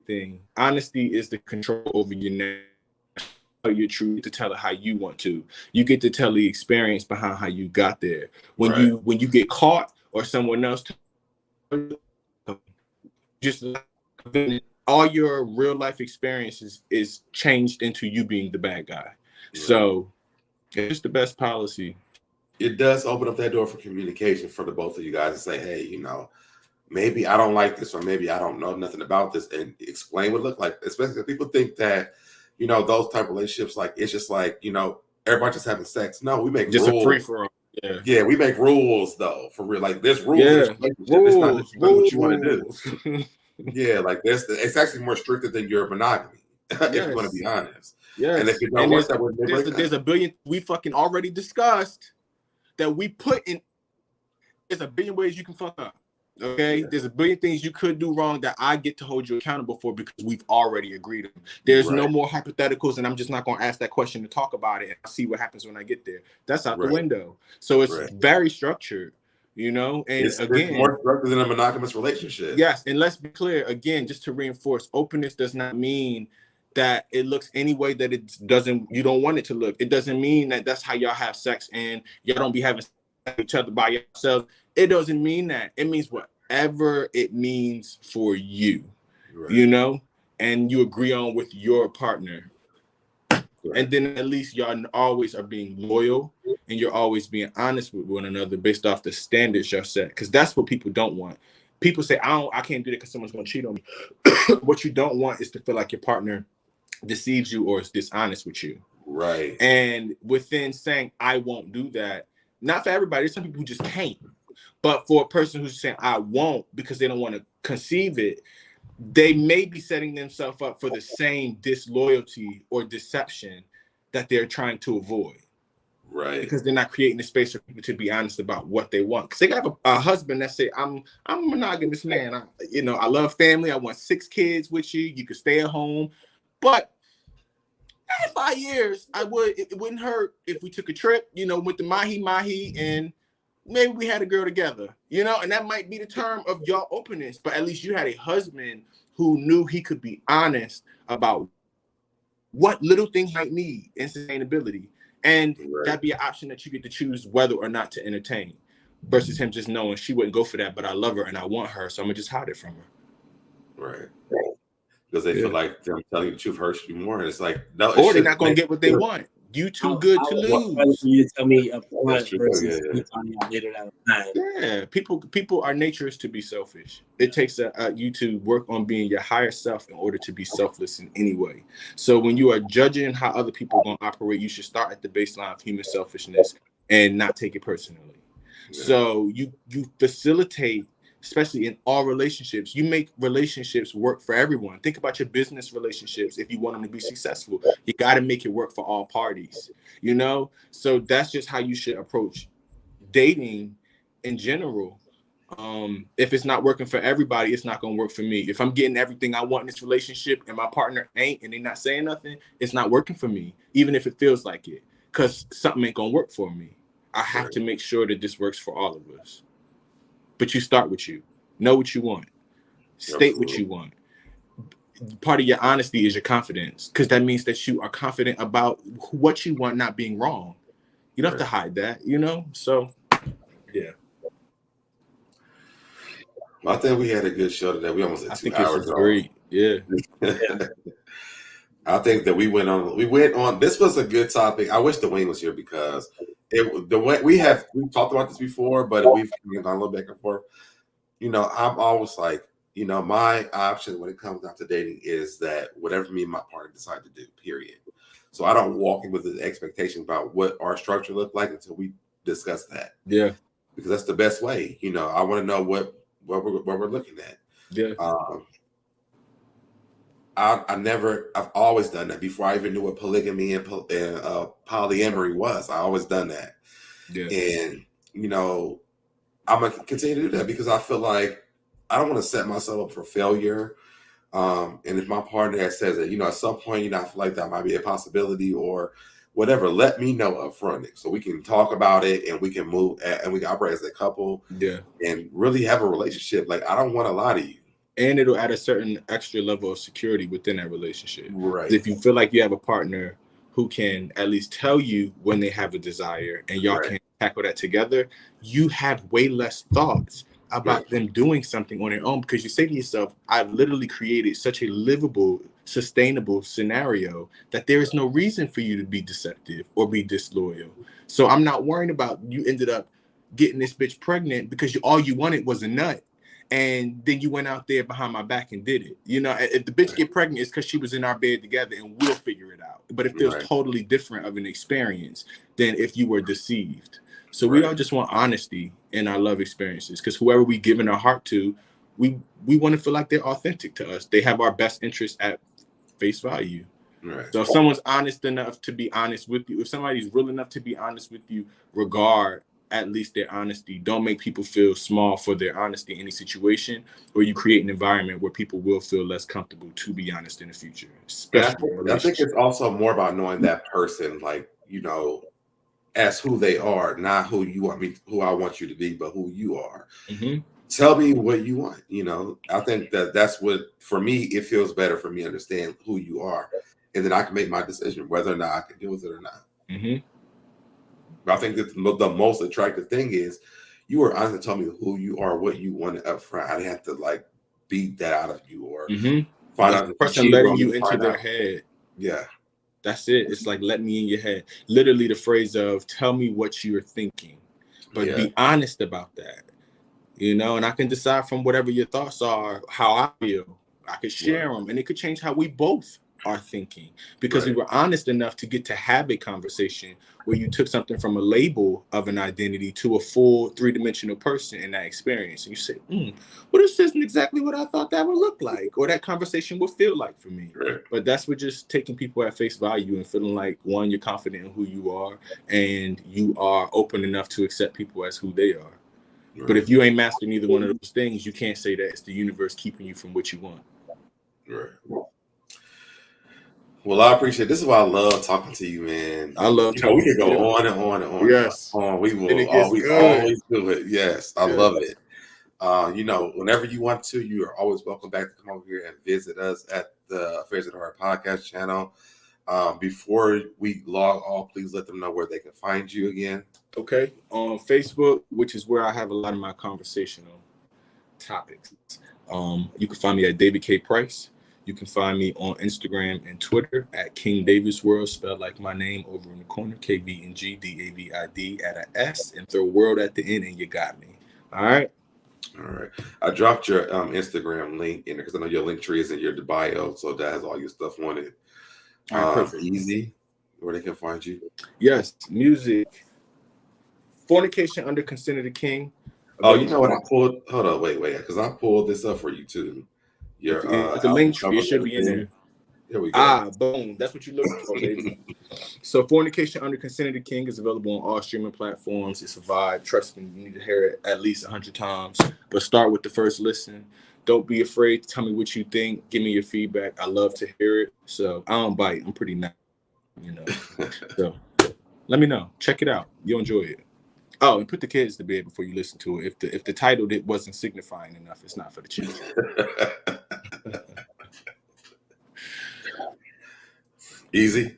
is the control over your name. Your truth, to tell it how you want to. You get to tell the experience behind how you got there. When you get caught or someone else, just all your real life experiences is changed into you being the bad guy. So it's the best policy. It does open up that door for communication for the both of you guys to say, hey, maybe I don't like this, or maybe I don't know nothing about this, and explain what it looked like. Especially if people think that, those type of relationships, like, it's just like, everybody just having sex. No, we make just rules. A free for all. Yeah, we make rules though, for real. Like, there's rules. It's not necessarily what you want to do. Yeah, like it's actually more stricter than your monogamy, if you're going to be honest. Yes. And if you don't work that way, there's a billion we fucking already discussed that we put in. There's a billion ways you can fuck up. Okay, there's a billion things you could do wrong that I get to hold you accountable for because we've already agreed on. There's no more hypotheticals, and I'm just not going to ask that question to talk about it and I'll see what happens when I get there. That's out the window. So it's very structured, you know. And it's again, more structured than a monogamous relationship. Yes, and let's be clear again, just to reinforce, openness does not mean that it looks any way that it doesn't. You don't want it to look. It doesn't mean that that's how y'all have sex and y'all don't be having sex with each other by yourselves. It doesn't mean that. It means whatever it means for you, you know, and you agree on with your partner. And then at least y'all always are being loyal and you're always being honest with one another based off the standards y'all set. Because that's what people don't want. People say, I can't do that because someone's going to cheat on me. What you don't want is to feel like your partner deceives you or is dishonest with you. Right. And within saying, I won't do that, not for everybody. There's some people who just can't. But for a person who's saying, I won't because they don't want to conceive it, they may be setting themselves up for the same disloyalty or deception that they're trying to avoid. Right. Because they're not creating the space for people to be honest about what they want. Because they have a husband that say, I'm a monogamous man. I love family. I want 6 kids with you. You could stay at home. But in 5 years, it wouldn't hurt if we took a trip, went to Mahi and maybe we had a girl together, and that might be the term of your openness, but at least you had a husband who knew he could be honest about what little things might need in sustainability. And that'd be an option that you get to choose whether or not to entertain versus him just knowing she wouldn't go for that, but I love her and I want her, so I'm gonna just hide it from her. Right. Because they feel like them telling you the truth hurts you more. And it's like, no, or they're not gonna get what they want. You too good to lose. You tell me up front versus later down the line. Yeah, people are natures to be selfish. It takes you to work on being your higher self in order to be selfless in any way. So when you are judging how other people are going to operate, you should start at the baseline of human selfishness and not take it personally. Yeah. So you facilitate, especially in all relationships, you make relationships work for everyone. Think about your business relationships. If you want them to be successful, you got to make it work for all parties, So that's just how you should approach dating in general. If it's not working for everybody, it's not going to work for me. If I'm getting everything I want in this relationship and my partner ain't, and they're not saying nothing, it's not working for me, even if it feels like it, because something ain't going to work for me. I have to make sure that this works for all of us. But you start with you. Know what you want. State what you want. Part of your honesty is your confidence, because that means that you are confident about what you want not being wrong. You don't have to hide that, So, yeah. Well, I think we had a good show today. We almost had 2 hours. Great. Yeah. I think that we went on. This was a good topic. I wish Dwayne was here because we've talked about this before, but we've gone a little back and forth. I'm always like, my option when it comes down to dating is that whatever me and my partner decide to do, period. So I don't walk in with the expectation about what our structure look like until we discuss that. Yeah. Because that's the best way. I want to know what we're looking at. Yeah. I've always done that before I even knew what polygamy and polyamory was. I always done that. Yeah. And, I'm going to continue to do that because I feel like I don't want to set myself up for failure. And if my partner says that, at some point, I feel like that might be a possibility or whatever, let me know up front so we can talk about it and we can move and we can operate as a couple. Yeah. And really have a relationship. Like, I don't want to lie to you. And it'll add a certain extra level of security within that relationship. Right. If you feel like you have a partner who can at least tell you when they have a desire and y'all can tackle that together, you have way less thoughts about them doing something on their own, because you say to yourself, I've literally created such a livable, sustainable scenario that there is no reason for you to be deceptive or be disloyal. So I'm not worrying about you ended up getting this bitch pregnant because all you wanted was a nut. And then you went out there behind my back and did it. If the bitch get pregnant, it's because she was in our bed together and we'll figure it out. But it feels totally different of an experience than if you were deceived. So we all just want honesty in our love experiences, because whoever we giving our heart to, we want to feel like they're authentic to us. They have our best interest at face value. Right. So if someone's honest enough to be honest with you, if somebody's real enough to be honest with you, regard at least their honesty. Don't make people feel small for their honesty in any situation, or you create an environment where people will feel less comfortable to be honest in the future, especially in I think relationships. it's also more about knowing that person, like, you know, as who they are, not who I want you to be, but who you are. Mm-hmm. Tell me what you want. You know, I think that's what, for me, it feels better for me to understand who you are, and then I can make my decision whether or not I can deal with it or not. Mm-hmm. But I think that the most attractive thing is you were honest and told me who you are, what you wanted up front. I didn't have to like beat that out of you or find out The that person you cheated letting on you me, into find their out. head. Yeah. That's it. It's like, let me in your head. Literally the phrase of tell me what you're thinking, but be honest about that. You know, and I can decide from whatever your thoughts are, how I feel. I could share them, and it could change how we both are thinking, because we were honest enough to get to have a conversation where you took something from a label of an identity to a full three-dimensional person in that experience. And you say, well, this isn't exactly what I thought that would look like, or that conversation would feel like for me. Right. But that's what just taking people at face value and feeling like, one, you're confident in who you are, and you are open enough to accept people as who they are. Right. But if you ain't mastered either one of those things, you can't say that it's the universe keeping you from what you want. Right. Well, I appreciate it. This is why I love talking to you, man. I love talking we could to you. go on and on and on. Yes. We will And it gets always good. do it. Yes. I love it. You know, whenever you want to, you are always welcome back to come over here and visit us at the Affairs of the Heart podcast channel. Before we log off, please let them know where they can find you again. Okay. On Facebook, which is where I have a lot of my conversational topics. You can find me at David K. Price. You can find me on Instagram and Twitter at King Davis World, spelled like my name over in the corner, KVNGDAVID, add an S and throw world at the end, and you got me. All right. All right. I dropped your Instagram link in there because I know your link tree is in your bio, so that has all your stuff on it. All right, perfect. Easy, where they can find you. Yes, music. Fornication Under Consent of the King. Oh, you know what? I pulled. Hold on, wait, because I pulled this up for you too. Your the link tree, it should be in there. There we go. Boom. That's what you're looking for, baby. So Fornication Under Consent of the King is available on all streaming platforms. It's a vibe. Trust me, you need to hear it at least 100 times. But start with the first listen. Don't be afraid to tell me what you think. Give me your feedback. I love to hear it. So I don't bite. I'm pretty nice, you know. So let me know. Check it out. You'll enjoy it. Oh, and put the kids to bed before you listen to it. If the title wasn't signifying enough, it's not for the children. Easy.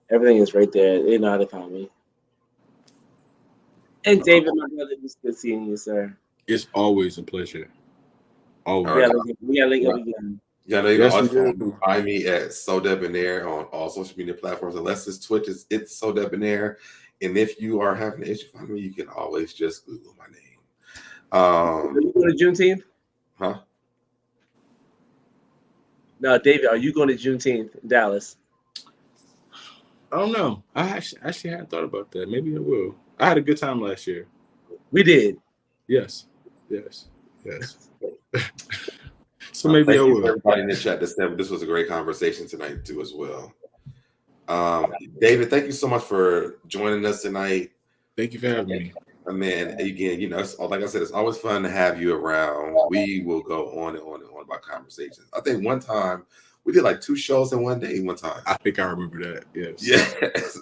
Everything is right there. They know how to find me. And David, my brother, it's good seeing you, sir. It's always a pleasure. Always. We gotta link up again. Yeah, you can always find me at SoDebNair on all social media platforms. Unless it's Twitch, it's SoDebNair. And if you are having an issue finding me, you can always just Google my name. Are you going to Juneteenth? Huh? No, David, are you going to Juneteenth in Dallas? I don't know. I actually hadn't thought about that. Maybe I will. I had a good time last year. We did. Yes. So maybe I will. Everybody in the chat this was a great conversation tonight too, as well. David, thank you so much for joining us tonight. Thank you for having me. Man, again, you know, like I said, it's always fun to have you around. We will go on and on and on about conversations. I think one time we did like 2 shows in one day. One time, I think I remember that. Yes. Yes.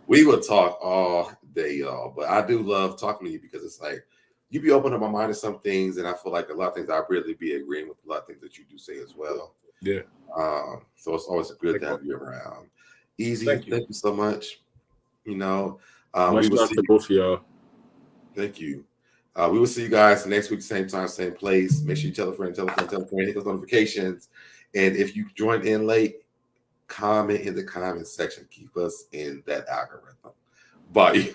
We would talk all day, y'all. But I do love talking to you because it's like you be opening up my mind to some things, and I feel like a lot of things I really be agreeing with a lot of things that you do say as well. Yeah. So it's always good to have you around. Easy, thank you so much. You know, much love to both of y'all. Thank you. We will see you guys next week, same time, same place. Make sure you tell a friend, hit those notifications. And if you joined in late, comment in the comment section. Keep us in that algorithm. Bye.